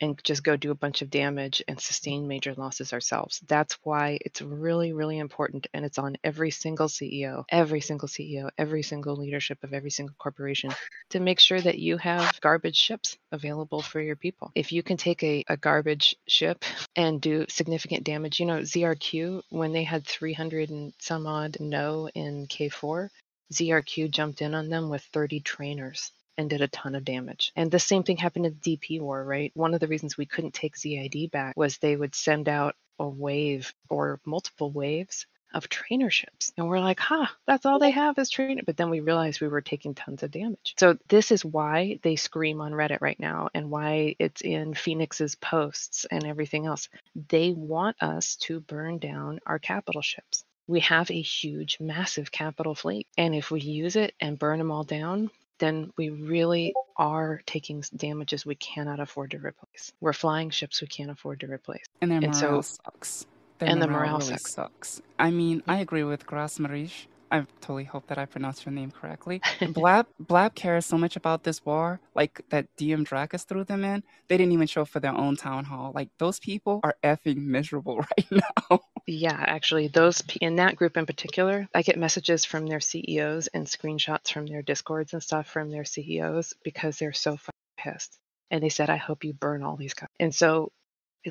and just go do a bunch of damage and sustain major losses ourselves. That's why it's really, really important. And it's on every single CEO, every single leadership of every single corporation to make sure that you have garbage ships available for your people. If you can take a garbage ship and do significant damage, ZRQ, when they had 300 and some odd no in K4, ZRQ jumped in on them with 30 trainers and did a ton of damage. And the same thing happened in the DP war, right? One of the reasons we couldn't take ZID back was they would send out a wave or multiple waves of trainer ships. And we're like, that's all they have is trainer. But then we realized we were taking tons of damage. So this is why they scream on Reddit right now and why it's in Phoenix's posts and everything else. They want us to burn down our capital ships. We have a huge, massive capital fleet. And if we use it and burn them all down, then we really are taking damages we cannot afford to replace. We're flying ships we can't afford to replace. And their morale sucks. Their morale really sucks. I mean, I agree with Grasmarish. I totally hope that I pronounced your name correctly. Blab cares so much about this war, like that DM Dracus threw them in. They didn't even show up for their own town hall. Like, those people are effing miserable right now. Yeah, actually, those in that group in particular, I get messages from their CEOs and screenshots from their Discords and stuff from their CEOs because they're so fucking pissed. And they said, I hope you burn all these guys. And so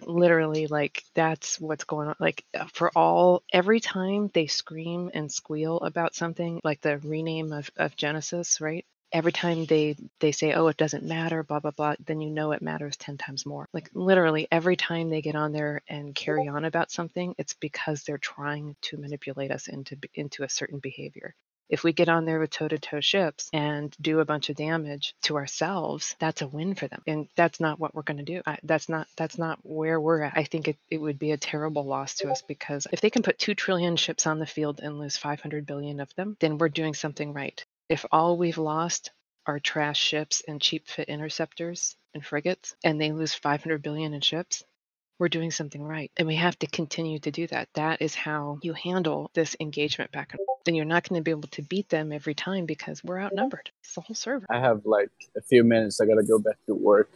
literally, like, that's what's going on. Like, every time they scream and squeal about something, like the rename of Genesis, right? Every time they say, oh, it doesn't matter, blah, blah, blah, then it matters 10 times more. Like, literally every time they get on there and carry on about something, it's because they're trying to manipulate us into a certain behavior. If we get on there with toe-to-toe ships and do a bunch of damage to ourselves, that's a win for them. And that's not what we're going to do. That's not where we're at. I think it would be a terrible loss to us, because if they can put 2 trillion ships on the field and lose 500 billion of them, then we're doing something right. If all we've lost are trash ships and cheap fit interceptors and frigates, and they lose 500 billion in ships, we're doing something right. And we have to continue to do that. That is how you handle this engagement back and forth. Then you're not going to be able to beat them every time because we're outnumbered. It's the whole server. I have like a few minutes. I got to go back to work.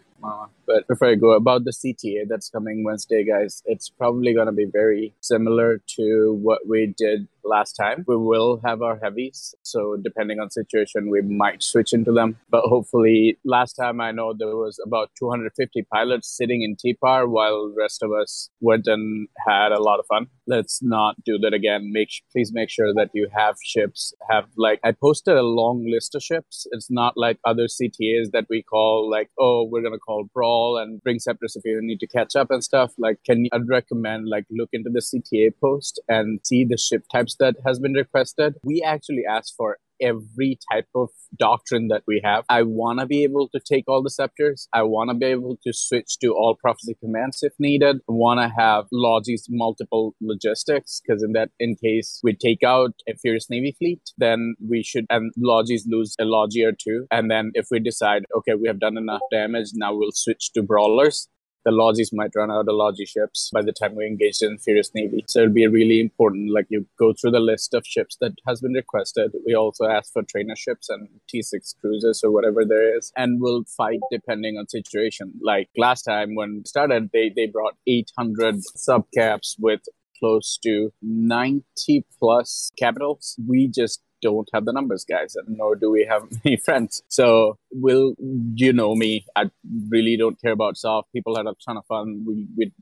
But before I go, about the CTA that's coming Wednesday, guys, it's probably going to be very similar to what we did last time. We will have our heavies. So depending on situation, we might switch into them. But hopefully, last time I know there was about 250 pilots sitting in TPAR while the rest of us went and had a lot of fun. Let's not do that again. Please make sure that you have ships. I posted a long list of ships. It's not like other CTAs that we call like, oh, we're going to call Brawl and bring Scepters if you need to catch up and stuff. I'd recommend look into the CTA post and see the ship types that has been requested. We actually asked for every type of doctrine that we have. I want to be able to take all the scepters. I want to be able to switch to all prophecy commands if needed. I want to have Logi's multiple logistics, because in case we take out a Fierce Navy fleet, then we should, and Logis lose a Logi or two. And then if we decide, okay, we have done enough damage, now we'll switch to Brawlers. The Logis might run out of Logi ships by the time we engage in Furious Navy. So it'll be really important, you go through the list of ships that has been requested. We also ask for trainer ships and T6 cruisers or whatever there is. And we'll fight depending on situation. Like last time when we started, they brought 800 subcaps with close to 90 plus capitals. We just don't have the numbers, guys, nor do we have many friends. So you know me, I really don't care about soft. People had a ton of fun. We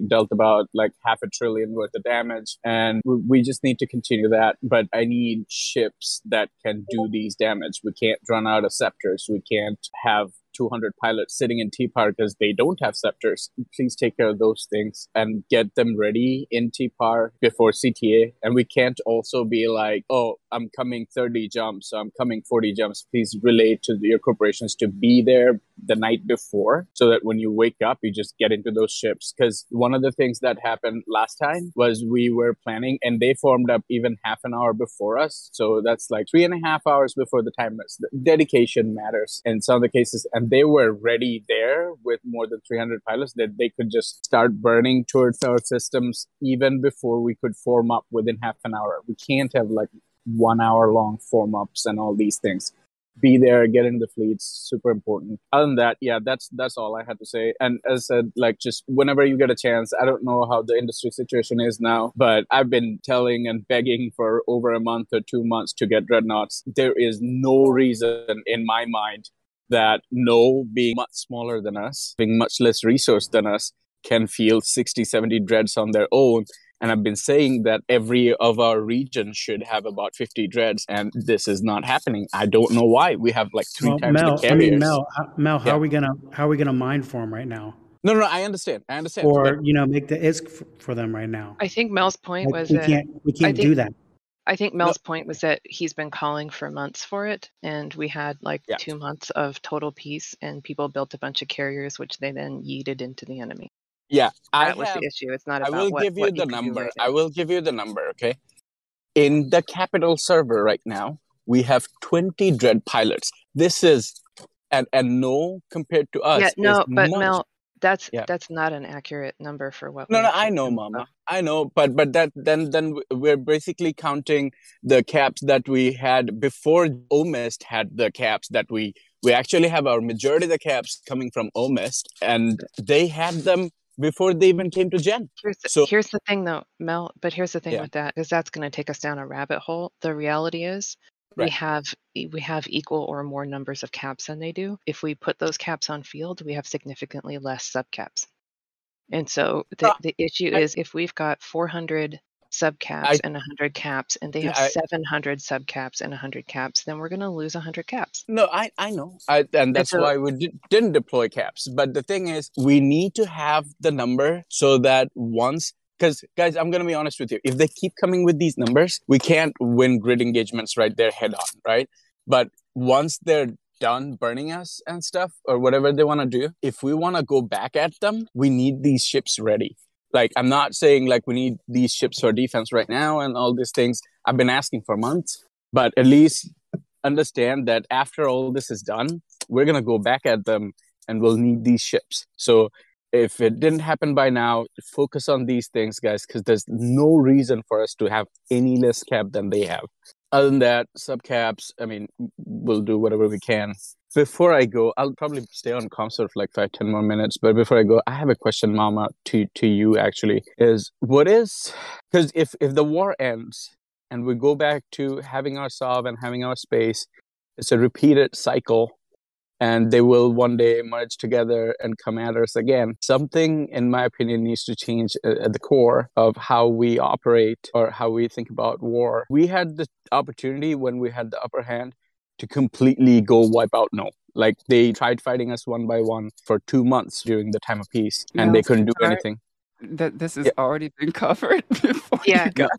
dealt about like 500 billion worth of damage, and we just need to continue that. But I need ships that can do these damage. We can't run out of scepters. We can't have 200 pilots sitting in TPAR because they don't have scepters. Please take care of those things and get them ready in TPAR before CTA. And we can't also be like, oh, I'm coming 30 jumps, so I'm coming 40 jumps. Please relate to your corporations to be there the night before so that when you wake up, you just get into those ships. Because one of the things that happened last time was we were planning and they formed up even half an hour before us. So that's like 3.5 hours before the timers. Dedication matters in some of the cases. And they were ready there with more than 300 pilots that they could just start burning towards our systems even before we could form up within half an hour. We can't have 1 hour long form ups and all these things. Be there, get into the fleets, super important. Other than that, yeah, that's all I had to say. And as I said, just whenever you get a chance, I don't know how the industry situation is now, but I've been telling and begging for over a month or 2 months to get dreadnoughts. There is no reason in my mind that being much smaller than us, being much less resourced than us, can field 60, 70 dreads on their own. And I've been saying that every of our regions should have about 50 dreads, and this is not happening. I don't know why. We have three times the carriers. Mel, how are we gonna mine for them right now? No, I understand. Or make the ISK for them right now. I think Mel's point was we can't do that. I think Mel's point was that he's been calling for months for it, and we had 2 months of total peace, and people built a bunch of carriers, which they then yeeted into the enemy. Yeah, that was the issue. It's not about I will give you the number. I will give you the number, okay? In the capital server right now, we have 20 dread pilots. This is, and no compared to us. Yeah, no, but Mel, that's not an accurate number for what. No, I know, Mama. I know, but that then we're basically counting the caps that we had before OMIST had the caps that we actually have our majority of the caps coming from OMIST, and they had them before they even came to Gen. Here's the thing though, Mel, but here's the thing with that, because that's going to take us down a rabbit hole. The reality is we have equal or more numbers of caps than they do. If we put those caps on field, we have significantly less subcaps. And so the issue is if we've got 400 subcaps and 100 caps, and they have 700 subcaps and 100 caps, then we're going to lose 100 caps. No, I know. And that's why we didn't deploy caps. But the thing is, we need to have the number so that because guys, I'm going to be honest with you. If they keep coming with these numbers, we can't win grid engagements right there head on, right? But once they're done burning us and stuff, or whatever they want to do, if we want to go back at them, we need these ships ready. I'm not saying we need these ships for defense right now and all these things. I've been asking for months, but at least understand that after all this is done, we're going to go back at them and we'll need these ships. So if it didn't happen by now, focus on these things, guys, because there's no reason for us to have any less cap than they have. Other than that, subcaps, I mean, we'll do whatever we can. Before I go, I'll probably stay on Comsort for like 5-10 more minutes. But before I go, I have a question, Mama, to you actually. Because if the war ends and we go back to having our SOV and having our space, it's a repeated cycle. And they will one day merge together and come at us again. Something, in my opinion, needs to change at the core of how we operate or how we think about war. We had the opportunity when we had the upper hand to completely go wipe out No. Like, they tried fighting us one by one for 2 months during the time of peace, and they couldn't do anything. This has already been covered before. Yeah, you got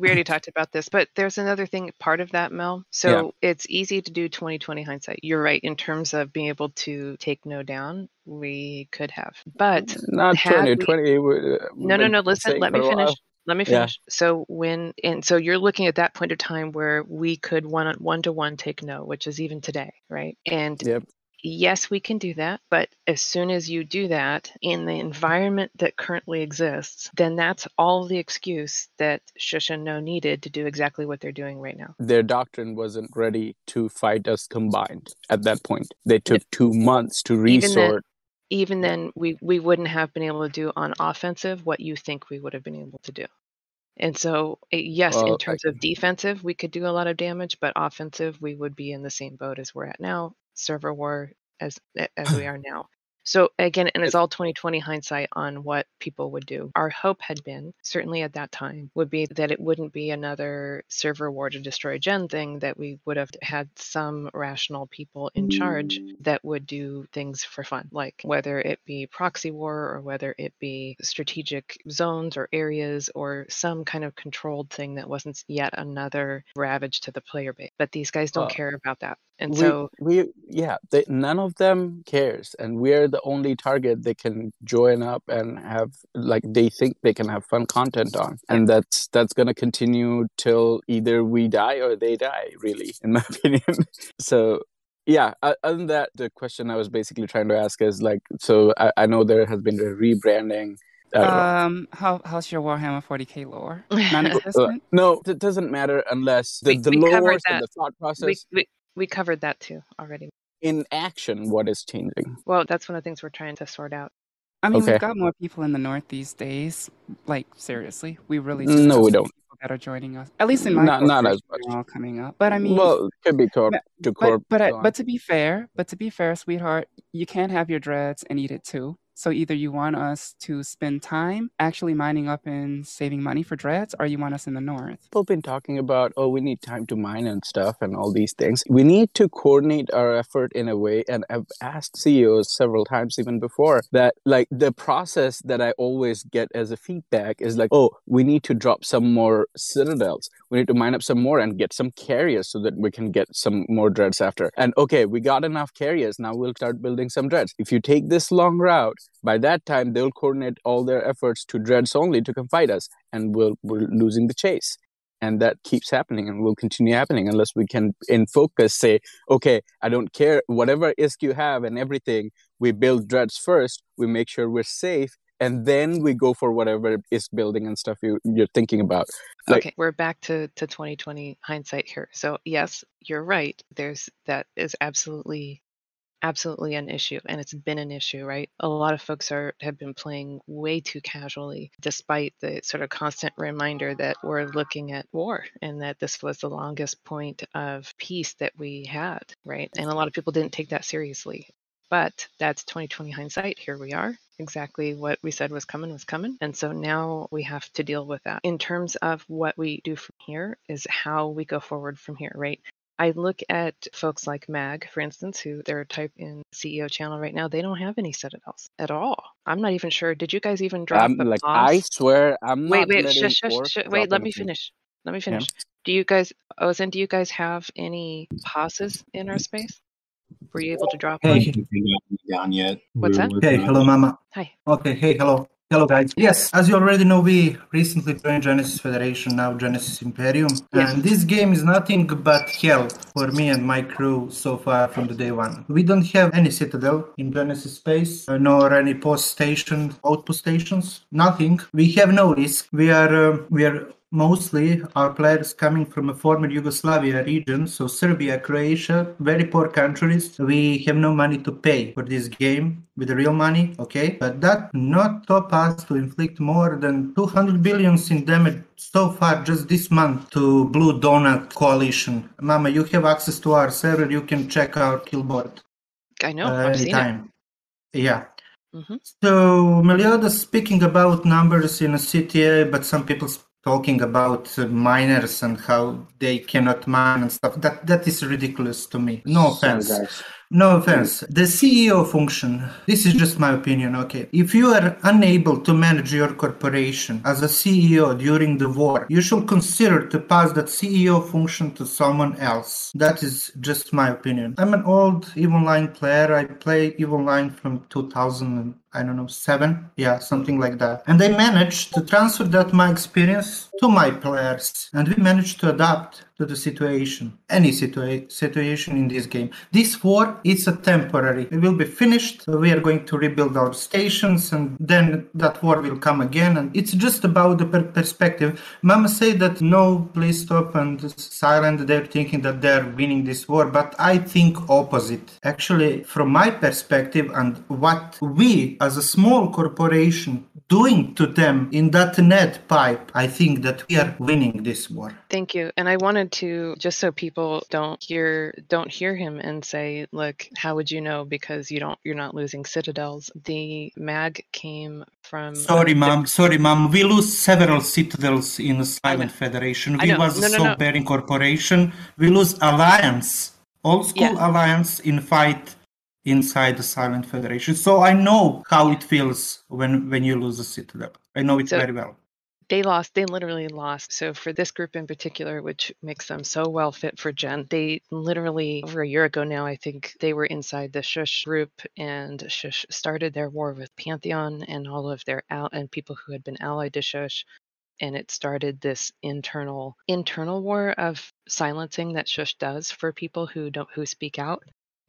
we already talked about this, but there's another thing, part of that, Mel. So it's easy to do 20/20 hindsight. You're right, in terms of being able to take No down, we could have. But not 2020. No, listen, let me finish. Let me finish. Yeah. So you're looking at that point of time where we could one-to-one take No, which is even today, right? And yes, we can do that, but as soon as you do that in the environment that currently exists, then that's all the excuse that Shush and No needed to do exactly what they're doing right now. Their doctrine wasn't ready to fight us combined at that point. They took 2 months to resort. Even then, we wouldn't have been able to do on offensive what you think we would have been able to do. And so, yes, in terms of defensive, we could do a lot of damage, but offensive, we would be in the same boat as we're at now, server war as we are now. So again, and it's all 20/20 hindsight on what people would do. Our hope had been, certainly at that time, would be that it wouldn't be another server war to destroy Gen thing, that we would have had some rational people in charge that would do things for fun, like whether it be proxy war or whether it be strategic zones or areas or some kind of controlled thing that wasn't yet another ravage to the player base. But these guys don't care about that. And none of them cares, and we're the only target they can join up and have, like, they think they can have fun content on, and that's going to continue till either we die or they die, really, in my opinion. So other than that, the question I was basically trying to ask is, like, so I know there has been a rebranding. How's your Warhammer 40k lore? Non-existent? No, it doesn't matter unless the lore and the thought process. We covered that too already. In action, what is changing? Well, that's one of the things we're trying to sort out. I mean, we've got more people in the North these days. Like, seriously, we really do. No, we don't. People that are joining us. At least in my not as much. They're all coming up. But I mean, well, it could be corp to corp. But to be fair, sweetheart, you can't have your dreads and eat it too. So either you want us to spend time actually mining up and saving money for dreads, or you want us in the North. People have been talking about, we need time to mine and stuff and all these things. We need to coordinate our effort in a way, and I've asked CEOs several times even before that, like, the process that I always get as a feedback is like, we need to drop some more citadels. We need to mine up some more and get some carriers so that we can get some more dreads after. And okay, we got enough carriers. Now we'll start building some dreads. If you take this long route, by that time, they'll coordinate all their efforts to dreads only to come fight us, and we're losing the chase. And that keeps happening and will continue happening unless we can, in focus, say, okay, I don't care, whatever ISK you have and everything, we build dreads first, we make sure we're safe, and then we go for whatever ISK building and stuff you're thinking about. Okay, we're back to 20/20 hindsight here. So yes, you're right. That is absolutely an issue, and it's been an issue, right? A lot of folks have been playing way too casually, despite the sort of constant reminder that we're looking at war and that this was the longest point of peace that we had, right? And a lot of people didn't take that seriously. But that's 20/20 hindsight. Here we are. Exactly what we said was coming. And so now we have to deal with that. In terms of what we do from here is how we go forward from here, right? I look at folks like Mag, for instance, who they're type in CEO channel right now. They don't have any citadels at all. I'm not even sure. Did you guys even drop a boss? I swear I'm not Wait, wait, let me finish. Yeah. Do you guys, Ozen, do you guys have any passes in our space? Were you able to drop one? Hey, down yet? What's that? Hey, hello, Mama. Hi. Okay, hey, hello. Hello, guys. Yes, as you already know, we recently joined Genesis Federation, now Genesis Imperium. Yes. And this game is nothing but hell for me and my crew so far from the day one. We don't have any citadel in Genesis space, nor any post station, outpost stations, nothing. We have no risk. We are mostly our players coming from a former Yugoslavia region, so Serbia, Croatia, very poor countries. We have no money to pay for this game with the real money, okay? But that not stop us to inflict more than 200 billions in damage so far just this month to Blue Donut Coalition. Mama, you have access to our server. You can check our kill board I know. I've seen it. anytime. Yeah. Mm-hmm. So Meliodas speaking about numbers in a CTA, but some people talking about miners and how they cannot mine and stuff. That is ridiculous to me. No offense. Sorry, guys. No offense. The CEO function, this is just my opinion, okay? If you are unable to manage your corporation as a CEO during the war, you should consider to pass that CEO function to someone else. That is just my opinion. I'm an old EVE Online player. I play EVE Online from 2000 I don't know, 7? Yeah, something like that. And I managed to transfer that my experience to my players. And we managed to adapt to the situation, any situation in this game. This war is a temporary. It will be finished. We are going to rebuild our stations and then that war will come again. And it's just about the perspective. Mama say that no, please stop and silent. They're thinking that they're winning this war, but I think opposite. Actually, from my perspective and what we as a small corporation doing to them in that net pipe, I think that we are winning this war. Thank you. And I wanted to, just so people don't hear him and say, look, how would you know? Because you're not losing citadels. The mag came from Sorry, mom. We lose several citadels in the Silent Federation. We was a so-bearing corporation. We lose alliance, old school alliance in fight inside the Silent Federation. So I know how it feels when you lose a citadel. I know it very well. They literally lost. So for this group in particular, which makes them so well fit for Gen, they literally, over a year ago now, I think they were inside the Shush group, and Shush started their war with Pantheon and all of their and people who had been allied to Shush. And it started this internal war of silencing that Shush does for people who speak out.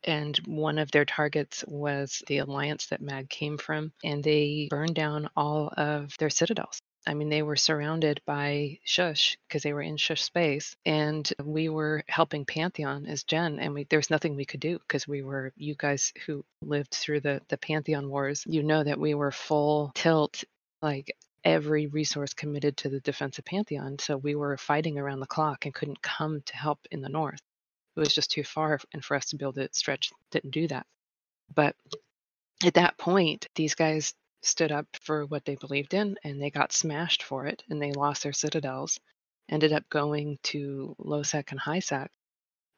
And one of their targets was the alliance that Mag came from, and they burned down all of their citadels. I mean, they were surrounded by Shush because they were in Shush space, and we were helping Pantheon as Gen, and there was nothing we could do because you guys who lived through the Pantheon wars, you know that we were full tilt, like every resource committed to the defense of Pantheon. So we were fighting around the clock and couldn't come to help in the north. It was just too far, and for us to be able to stretch, didn't do that. But at that point, these guys stood up for what they believed in, and they got smashed for it, and they lost their citadels, ended up going to low sec and high sec,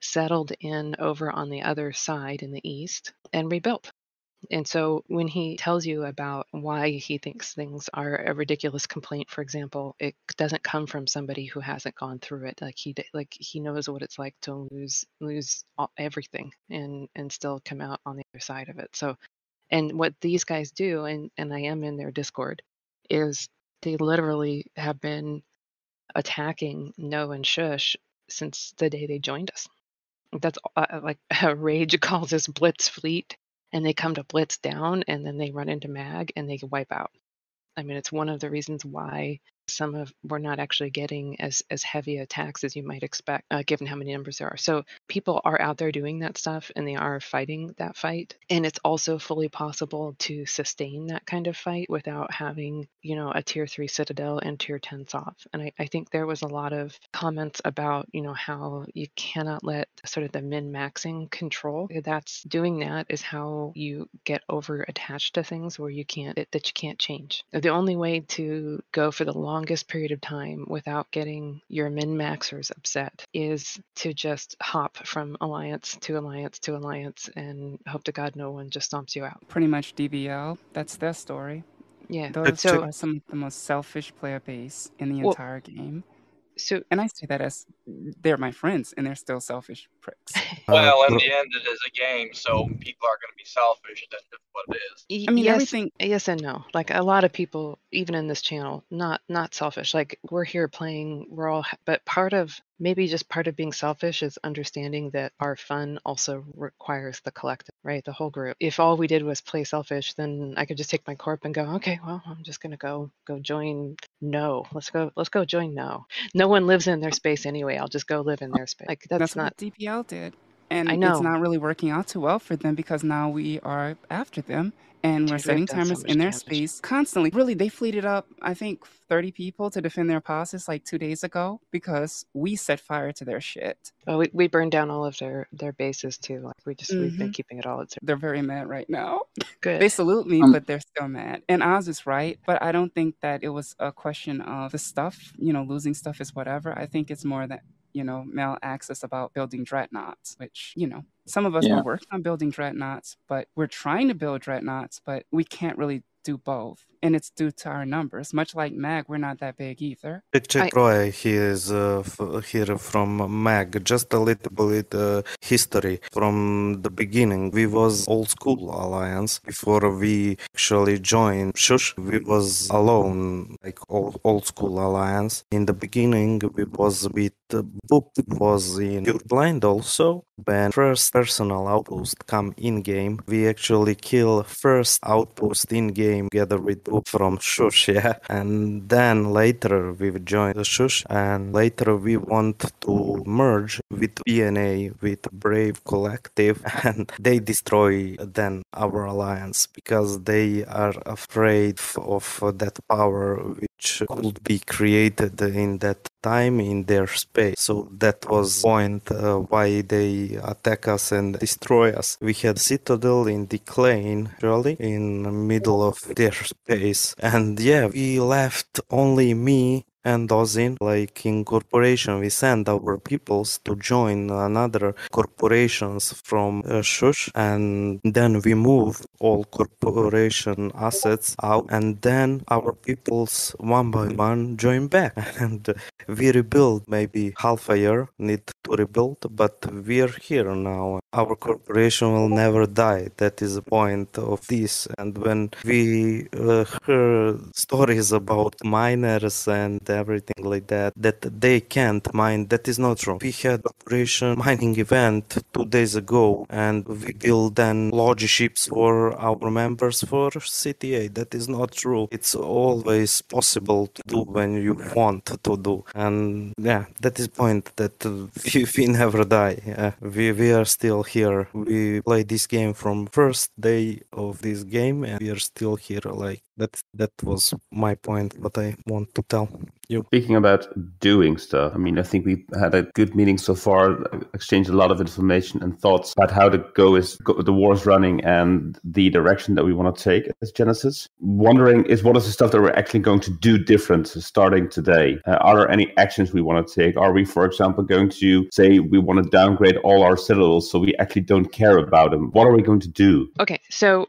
settled in over on the other side in the east, and rebuilt. And so when he tells you about why he thinks things are a ridiculous complaint, for example, it doesn't come from somebody who hasn't gone through it. Like he knows what it's like to lose everything and still come out on the other side of it. So, and what these guys do, and I am in their Discord, is they literally have been attacking No and Shush since the day they joined us. That's like Rage calls this Blitz Fleet. And they come to blitz down, and then they run into Mag, and they wipe out. I mean, it's one of the reasons why we're not actually getting as heavy attacks as you might expect, given how many numbers there are. So people are out there doing that stuff, and they are fighting that fight. And it's also fully possible to sustain that kind of fight without having, a tier 3 citadel and tier 10 soft. And I think there was a lot of comments about, how you cannot let sort of the min-maxing control. Doing that is how you get over attached to things where you can't change. The only way to go for the longest period of time without getting your min-maxers upset is to just hop from alliance to alliance to alliance and hope to God no one just stomps you out. Pretty much DBL. That's their story. Yeah. Those are some of the most selfish player base in the entire game. And I say that as they're my friends and they're still selfish pricks. Well, in the end, it is a game, so people are going to be selfish. That's just what it is. I mean, yes, everything. Yes and no. Like a lot of people, even in this channel, not selfish. Like we're here playing, we're all. But part of being selfish is understanding that our fun also requires the collective, right? The whole group. If all we did was play selfish, then I could just take my corp and go, okay, well, I'm just gonna go join. No, let's go join. No one lives in their space anyway. I'll just go live in their space. Like that's not what DPL did. And I know. It's not really working out too well for them because now we are after them and we're setting timers in their space constantly. Really, they fleeted up, I think, 30 people to defend their passes like 2 days ago because we set fire to their shit. Oh, we burned down all of their bases too. Like we've been keeping it all. They're very mad right now. Good. They salute me, but they're still mad. And Oz is right, but I don't think that it was a question of the stuff. Losing stuff is whatever. I think it's more that Mel asks us about building dreadnoughts, which, some of us are working on building dreadnoughts, but we're trying to build dreadnoughts, but we can't really do both. And it's due to our numbers. Much like Mag, we're not that big either. Check Roy, he is here from Mag. Just a little bit history. From the beginning, we was old school alliance. Before we actually joined Shush, we was alone, like old school alliance. In the beginning, we was with Book, was in Pure Blind also. When first personal outpost come in-game, we actually kill first outpost in-game together with Book from Shush, yeah. And then later we joined the Shush, and later we want to merge with BNA, with Brave Collective, and they destroy then our alliance because they are afraid of that power which could be created in that time in their space. So that was the point why they attack us and destroy us. We had Citadel in decline, really, in the middle of their space. And yeah, we left only me and Ozin, like in corporation, we send our peoples to join another corporations from Shush, and then we move all corporation assets out, and then our peoples one by one join back, and we rebuild. Maybe half a year need to rebuild, but we're here now. Our corporation will never die. That is the point of this. And when we heard stories about miners and everything like that they can't mine, that is not true. We had operation mining event 2 days ago, and we built then lodge ships for our members for CTA. That is not true. It's always possible to do when you want to do. And yeah, that is point that we never die. We are still here. We play this game from first day of this game, and we are still here. Like that was my point, what I want to tell you. Speaking about doing stuff, I mean, I think we've had a good meeting so far, exchanged a lot of information and thoughts about how the war is running and the direction that we want to take as Genesis. Wondering what is the stuff that we're actually going to do different starting today? Are there any actions we want to take? Are we, for example, going to say we want to downgrade all our citadels so we actually don't care about them? What are we going to do? Okay, so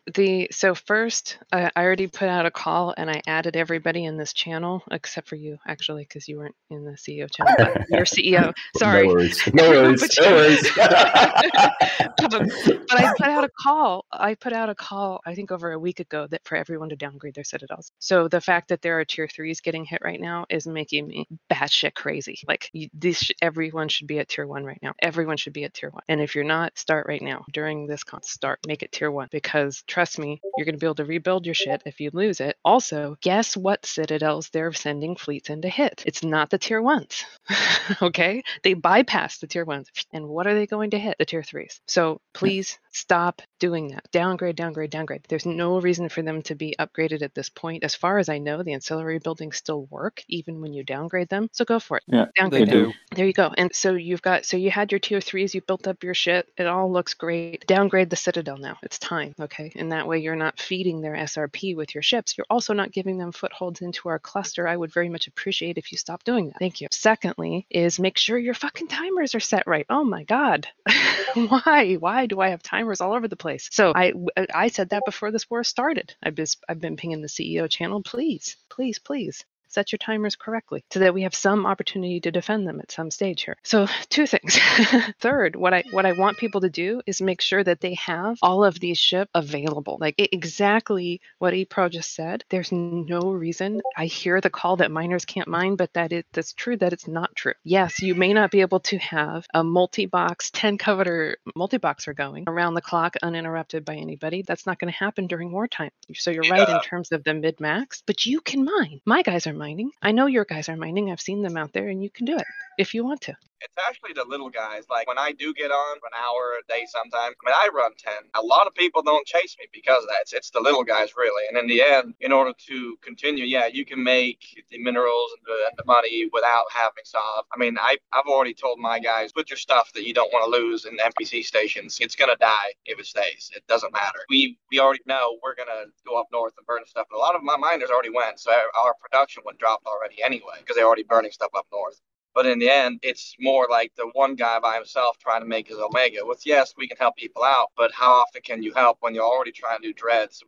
first, I already put out a call and I added everybody in this channel except for you, actually, because you weren't in the CEO channel. But you're CEO. Sorry. No worries. No worries. No worries. But I put out a call. I think over a week ago that for everyone to downgrade their citadels. So the fact that there are tier 3s getting hit right now is making me batshit crazy. Like everyone should be at tier 1 right now. Everyone should be at tier 1. And if you're not, start right now. During this make it tier 1, because trust me, you're going to be able to rebuild your shit if you lose it. Also, guess what citadels they're sending fleets in to hit? It's not the tier 1s. Okay? They bypass the tier 1s. And what are they going to hit? The tier 3s. So please stop doing that. Downgrade. There's no reason for them to be upgraded at this point. As far as I know, the ancillary buildings still work even when you downgrade them. So go for it. Yeah, downgrade they do. them. There you go. And so you had your tier 3s, you built up your shit. It all looks great. Downgrade the citadel now. It's time. Okay? And that way you're not feeding their SRP with your ships. You're also not giving them footholds into our cluster. I would very much appreciate if you stop doing that. Thank you. Secondly is make sure your fucking timers are set right. Oh my God. Why do I have timers all over the place? So I said that before this war started. I've been pinging the CEO channel. Please Set your timers correctly so that we have some opportunity to defend them at some stage here. So 2 things. Third, what I want people to do is make sure that they have all of these ships available. Like exactly what ePro just said. There's no reason. I hear the call that miners can't mine, but that's true that it's not true. Yes, you may not be able to have a multi-box 10 coveter multi-boxer going around the clock uninterrupted by anybody. That's not going to happen during wartime. So you're right in terms of the mid-max, but you can mine. My guys are mining. I know your guys are mining. I've seen them out there, and you can do it if you want to. It's actually the little guys. Like when I do get on for an hour a day sometimes, I mean, I run 10. A lot of people don't chase me because of that. It's the little guys, really. And in the end, in order to continue, yeah, you can make the minerals and the money without having soft. I mean, I've already told my guys, put your stuff that you don't want to lose in NPC stations. It's going to die if it stays. It doesn't matter. We already know we're going to go up north and burn stuff. But a lot of my miners already went, so our production would drop already anyway because they're already burning stuff up north. But in the end, it's more like the one guy by himself trying to make his omega. With yes, we can help people out, but how often can you help when you're already trying to do dreads?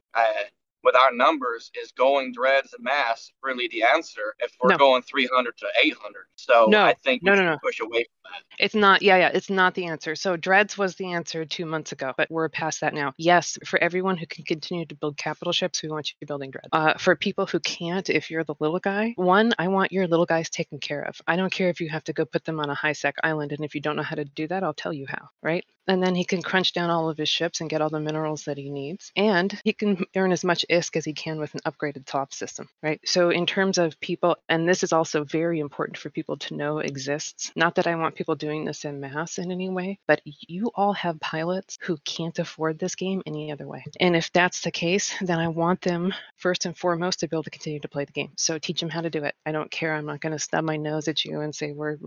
With our numbers, is going dreads en masse really the answer if we're going 300 to 800? So I think we should push away from that. It's not, it's not the answer. So dreads was the answer 2 months ago, but we're past that now. Yes, for everyone who can continue to build capital ships, we want you building dreads. For people who can't, if you're the little guy, I want your little guys taken care of. I don't care if you have to go put them on a high-sec island, and if you don't know how to do that, I'll tell you how, right? And then he can crunch down all of his ships and get all the minerals that he needs. And he can earn as much ISK as he can with an upgraded top system, right? So in terms of people, and this is also very important for people to know exists, not that I want people doing this en masse in any way, but you all have pilots who can't afford this game any other way. And if that's the case, then I want them first and foremost to be able to continue to play the game. So teach them how to do it. I don't care. I'm not going to stub my nose at you and say we're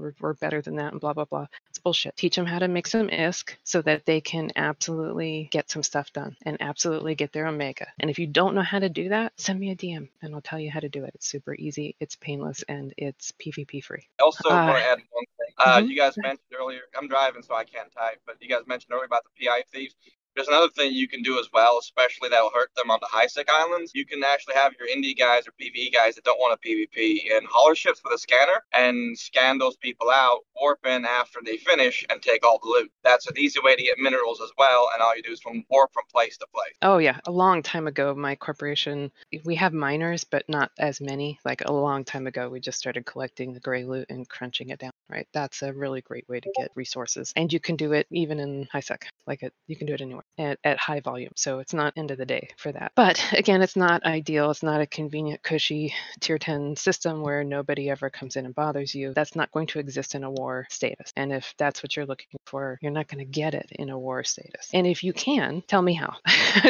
better than that and blah, blah, blah. It's bullshit. Teach them how to make some ISK so that they can absolutely get some stuff done and absolutely get their omega. And if you don't know how to do that, send me a DM and I'll tell you how to do it. It's super easy, it's painless, and it's PvP free. Also, want to add one thing. You guys mentioned earlier, I'm driving so I can't type, but you guys mentioned earlier about the PI thieves. There's another thing you can do as well, especially that will hurt them on the high-sec islands. You can actually have your indie guys or PvE guys that don't want to PvP in hauler ships with a scanner and scan those people out, warp in after they finish, and take all the loot. That's an easy way to get minerals as well, and all you do is warp from place to place. Oh, yeah. A long time ago, my corporation, we have miners, but not as many. Like a long time ago, we just started collecting the gray loot and crunching it down, right? That's a really great way to get resources. And you can do it even in high-sec. You can do it anywhere. At high volume. So it's not end of the day for that. But again, it's not ideal. It's not a convenient, cushy tier 10 system where nobody ever comes in and bothers you. That's not going to exist in a war status. And if that's what you're looking for, you're not going to get it in a war status. And if you can, tell me how.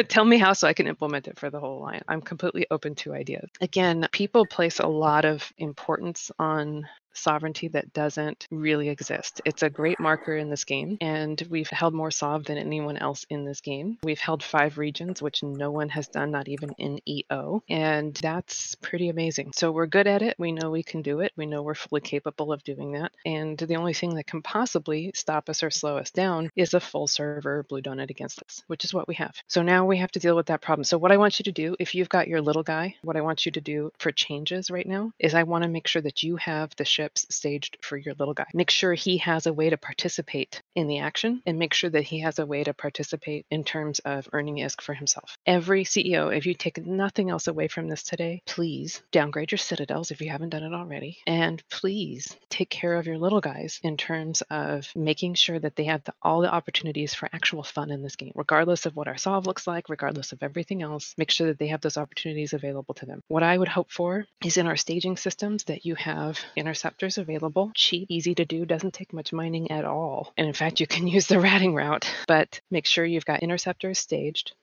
Tell me how so I can implement it for the whole line. I'm completely open to ideas. Again, people place a lot of importance on sovereignty that doesn't really exist. It's a great marker in this game, and we've held more sov than anyone else in this game. We've held 5 regions, which no one has done, not even in EO, and that's pretty amazing. So we're good at it. We know we can do it. We know we're fully capable of doing that, and the only thing that can possibly stop us or slow us down is a full server Blue Donut against us, which is what we have. So now we have to deal with that problem. So what I want you to do, if you've got your little guy, what I want you to do for changes right now is I want to make sure that you have the ships staged for your little guy. Make sure he has a way to participate in the action, and make sure that he has a way to participate in terms of earning ISK for himself. Every CEO, if you take nothing else away from this today, please downgrade your citadels if you haven't done it already, and please take care of your little guys in terms of making sure that they have all the opportunities for actual fun in this game, regardless of what our solve looks like, regardless of everything else. Make sure that they have those opportunities available to them. What I would hope for is in our staging systems that you have interceptors available, cheap, easy to do, doesn't take much mining at all. And in fact, you can use the ratting route, but make sure you've got interceptors staged.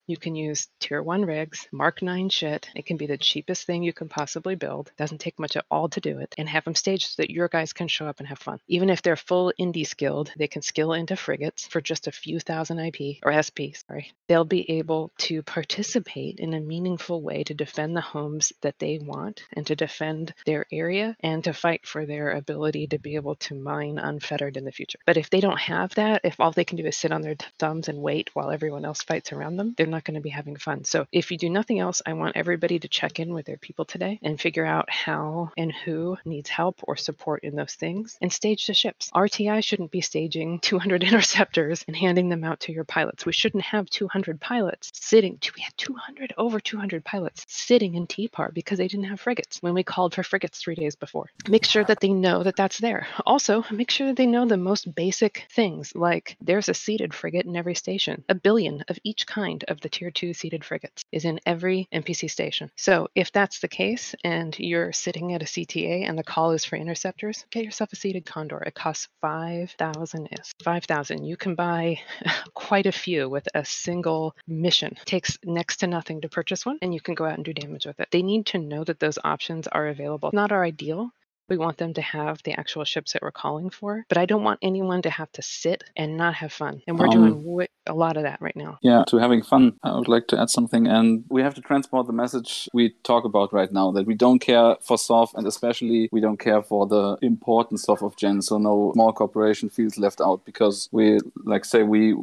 You can use tier 1 rigs, Mark 9 shit. It can be the cheapest thing you can possibly build. Doesn't take much at all to do it. And have them staged so that your guys can show up and have fun. Even if they're full indie skilled, they can skill into frigates for just a few thousand IP, or SP, sorry. They'll be able to participate in a meaningful way to defend the homes that they want and to defend their area and to fight for their ability to be able to mine unfettered in the future. But if they don't have that, if all they can do is sit on their thumbs and wait while everyone else fights around them, they're not not going to be having fun. So if you do nothing else, I want everybody to check in with their people today and figure out how and who needs help or support in those things and stage the ships. RTI shouldn't be staging 200 interceptors and handing them out to your pilots. We shouldn't have 200 pilots sitting. We had over 200 pilots sitting in TPAR because they didn't have frigates when we called for frigates 3 days before. Make sure that they know that that's there. Also, make sure that they know the most basic things, like there's a seated frigate in every station. 1 billion of each kind of the tier 2 seated frigates is in every NPC station. So if that's the case and you're sitting at a CTA and the call is for interceptors, get yourself a seated Condor. It costs 5,000 is 5,000. You can buy quite a few with a single mission. It takes next to nothing to purchase one, and you can go out and do damage with it. They need to know that those options are available. Not our ideal. We want them to have the actual ships that we're calling for, but I don't want anyone to have to sit and not have fun. And we're doing a lot of that right now. Yeah, to having fun, I would like to add something. And we have to transport the message we talk about right now, that we don't care for SOF, and especially we don't care for the important SOF of Gen. So no small corporation feels left out, because we, like say, we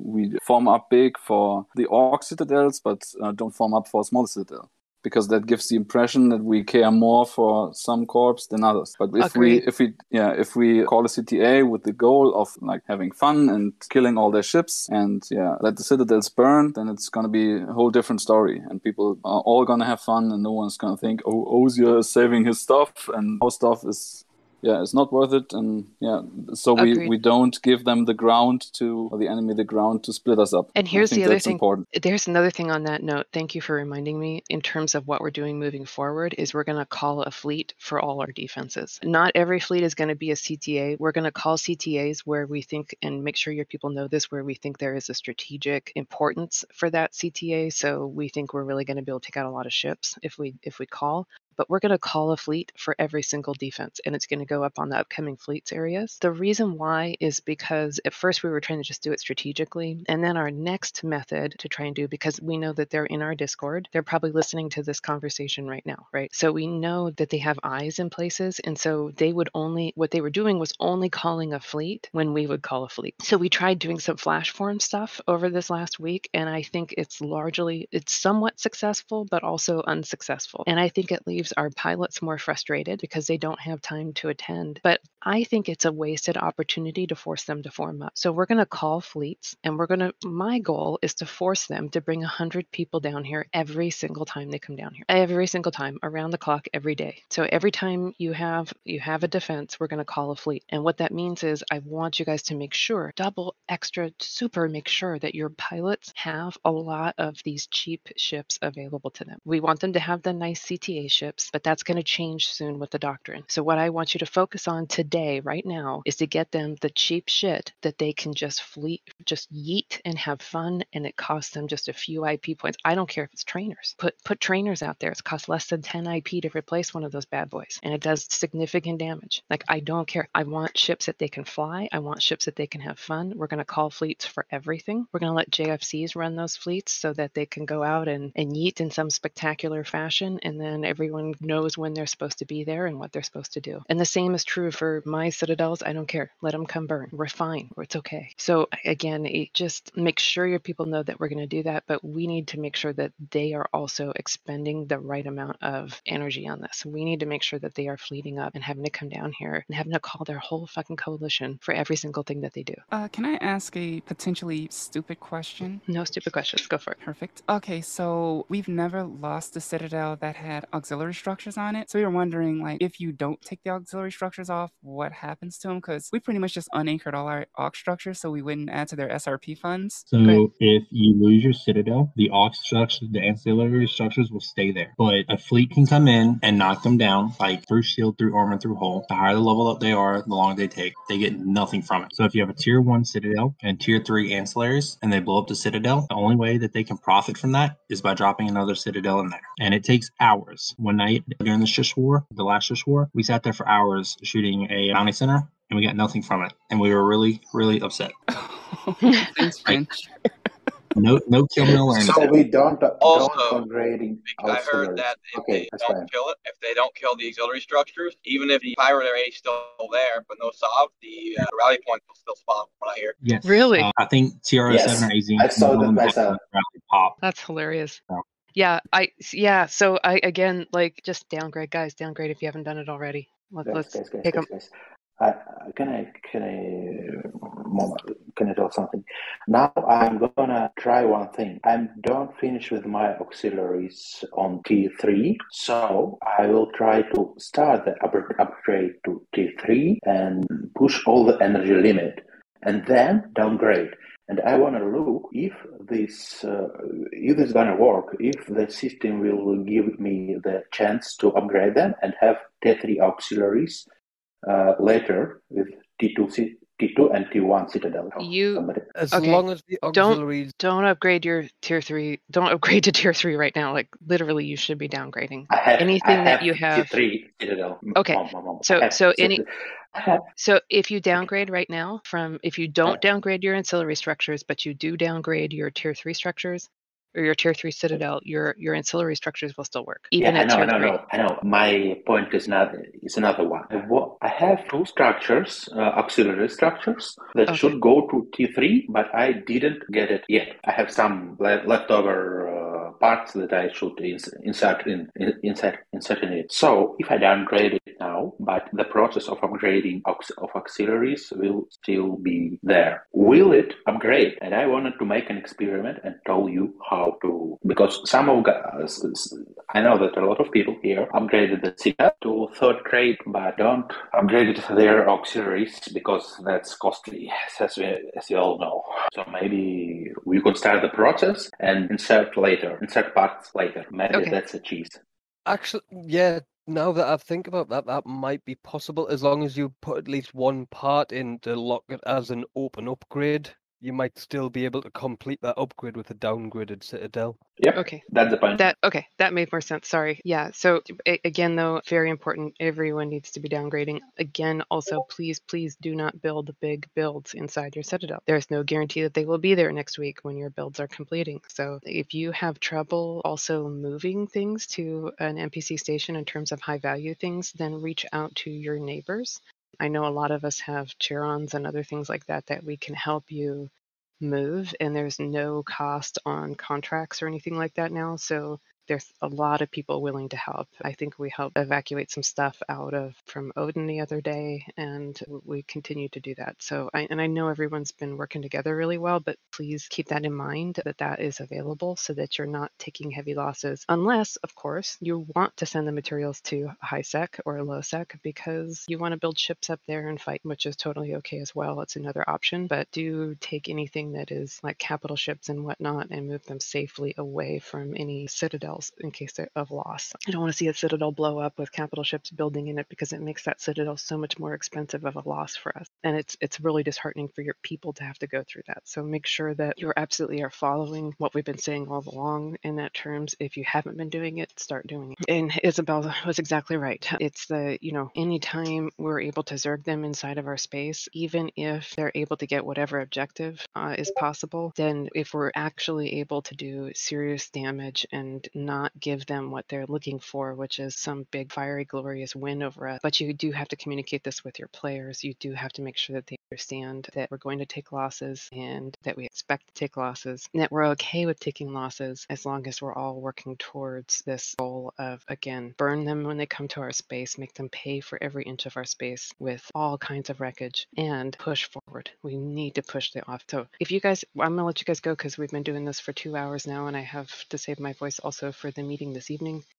form up big for the orc citadels, but don't form up for a small citadel, because that gives the impression that we care more for some corps than others. But if we call a CTA with the goal of like having fun and killing all their ships and let the citadels burn, then it's gonna be a whole different story, and people are all gonna have fun, and no one's gonna think, oh, Ozia is saving his stuff and our stuff is it's not worth it. And so we don't give them the ground or the enemy the ground to split us up. And here's the other thing. Important. There's another thing on that note. Thank you for reminding me. In terms of what we're doing moving forward, is we're going to call a fleet for all our defenses. Not every fleet is going to be a CTA. We're going to call CTAs where we think, and make sure your people know this, where we think there is a strategic importance for that CTA. So we think we're really going to be able to take out a lot of ships if we call. But we're going to call a fleet for every single defense, and it's going to go up on the upcoming fleets areas. The reason why is because at first we were trying to just do it strategically, and then our next method to try and do, because we know that they're in our Discord, they're probably listening to this conversation right now, right? So we know that they have eyes in places, and so what they were doing was only calling a fleet when we would call a fleet. So we tried doing some flash form stuff over this last week, and I think it's somewhat successful, but also unsuccessful. And I think it leaves our pilots more frustrated because they don't have time to attend. But I think it's a wasted opportunity to force them to form up. So we're going to call fleets, and my goal is to force them to bring 100 people down here every single time they come down here. Every single time, around the clock, every day. So every time you have a defense, we're going to call a fleet. And what that means is I want you guys to make sure, double, extra, super, make sure that your pilots have a lot of these cheap ships available to them. We want them to have the nice CTA ships, but that's going to change soon with the doctrine. So what I want you to focus on today, right now, is to get them the cheap shit that they can just yeet and have fun, and it costs them just a few IP points. I don't care if it's trainers. Put trainers out there. It costs less than 10 IP to replace one of those bad boys, and it does significant damage. Like, I don't care. I want ships that they can fly. I want ships that they can have fun. We're going to call fleets for everything. We're going to let JFCs run those fleets so that they can go out and yeet in some spectacular fashion, and then everyone knows when they're supposed to be there and what they're supposed to do. And the same is true for my citadels. I don't care. Let them come burn. We're fine. It's okay. So again, just make sure your people know that we're going to do that, but we need to make sure that they are also expending the right amount of energy on this. We need to make sure that they are fleeting up and having to come down here and having to call their whole fucking coalition for every single thing that they do. Can I ask a potentially stupid question? No stupid questions. Go for it. Perfect. Okay, so we've never lost a citadel that had auxiliary structures on it. So we were wondering, like, if you don't take the auxiliary structures off, what happens to them? Because we pretty much just unanchored all our aux structures so we wouldn't add to their SRP funds. So if you lose your citadel, the aux structures, the ancillary structures will stay there. But a fleet can come in and knock them down, like through shield, through armor, through hull. The higher the level up they are, the longer they take. They get nothing from it. So if you have a tier 1 citadel and tier 3 ancillaries and they blow up the citadel, the only way that they can profit from that is by dropping another citadel in there. And it takes hours. One night during the Shush War, the last Shush War, we sat there for hours shooting a bounty center and we got nothing from it. And we were really, really upset. Thanks, Finch. No kill, no land. So we don't Also, upgrading I heard auxiliaries. that if Okay, they that's don't fine. kill it, if they don't kill the auxiliary structures, even if the pirate area is still there but no sob, the rally points will still spawn. From what I hear. Yes. Really? I think TR7 Yes, or AZ, I saw one of that them had myself. a rally pop. That's hilarious. So, Yeah, so I again like just downgrade, guys, downgrade if you haven't done it already. Let's take them. Guys. Can I tell something? Now I'm gonna try one thing. I don't finish with my auxiliaries on T3, so I will try to start the upgrade to T3 and push all the energy limit, and then downgrade. And I want to look if this is gonna work. If the system will give me the chance to upgrade them and have T3 auxiliaries later with T2 and T1 Citadel. As long as the auxiliaries don't upgrade your tier 3. Don't upgrade to tier 3 right now. Like literally, you should be downgrading. Anything that you have. T3 Citadel. Okay. So if you downgrade right now if you don't downgrade your ancillary structures, but you do downgrade your tier 3 structures or your tier 3 Citadel, your ancillary structures will still work. Even at tier 3. I know. My point is another one. I have two structures, auxiliary structures that should go to T3, but I didn't get it yet. I have some leftover parts that I should insert in it. So if I downgrade it now, but the process of upgrading of auxiliaries will still be there. Will it upgrade? And I wanted to make an experiment and tell you how to, because some of guys, I know that a lot of people here upgraded the Cita to 3rd grade, but don't upgrade their auxiliaries because that's costly, as you all know. So maybe we could start the process and insert parts later. Maybe that's a cheese. Actually, yeah, now that I think about that, that might be possible as long as you put at least one part in to lock it as an open upgrade. You might still be able to complete that upgrade with a downgraded Citadel. Yep. Okay. That's the point. That made more sense. Sorry. Yeah. So again, though, very important. Everyone needs to be downgrading. Again, also, please do not build big builds inside your Citadel. There's no guarantee that they will be there next week when your builds are completing. So if you have trouble also moving things to an NPC station in terms of high value things, then reach out to your neighbors. I know a lot of us have Chirons and other things like that we can help you move, and there's no cost on contracts or anything like that now. So there's a lot of people willing to help. I think we helped evacuate some stuff from Odin the other day, and we continue to do that. So I know everyone's been working together really well, but please keep that in mind that is available so that you're not taking heavy losses, unless, of course, you want to send the materials to high sec or low sec because you want to build ships up there and fight, which is totally okay as well. It's another option, but do take anything that is like capital ships and whatnot and move them safely away from any citadels in case of loss. I don't want to see a citadel blow up with capital ships building in it because it makes that citadel so much more expensive of a loss for us. And it's really disheartening for your people to have to go through that. So make sure that you absolutely are following what we've been saying all along in that terms. If you haven't been doing it, start doing it. And Isabel was exactly right. It's anytime we're able to zerg them inside of our space, even if they're able to get whatever objective is possible, then if we're actually able to do serious damage and not give them what they're looking for, which is some big fiery glorious win over us. But you do have to communicate this with your players. You do have to make sure that they understand that we're going to take losses and that we expect to take losses and that we're okay with taking losses as long as we're all working towards this goal of, again, burn them when they come to our space, make them pay for every inch of our space with all kinds of wreckage, and push forward. We need to push the off. So if you guys, I'm going to let you guys go because we've been doing this for 2 hours now and I have to save my voice also for the meeting this evening.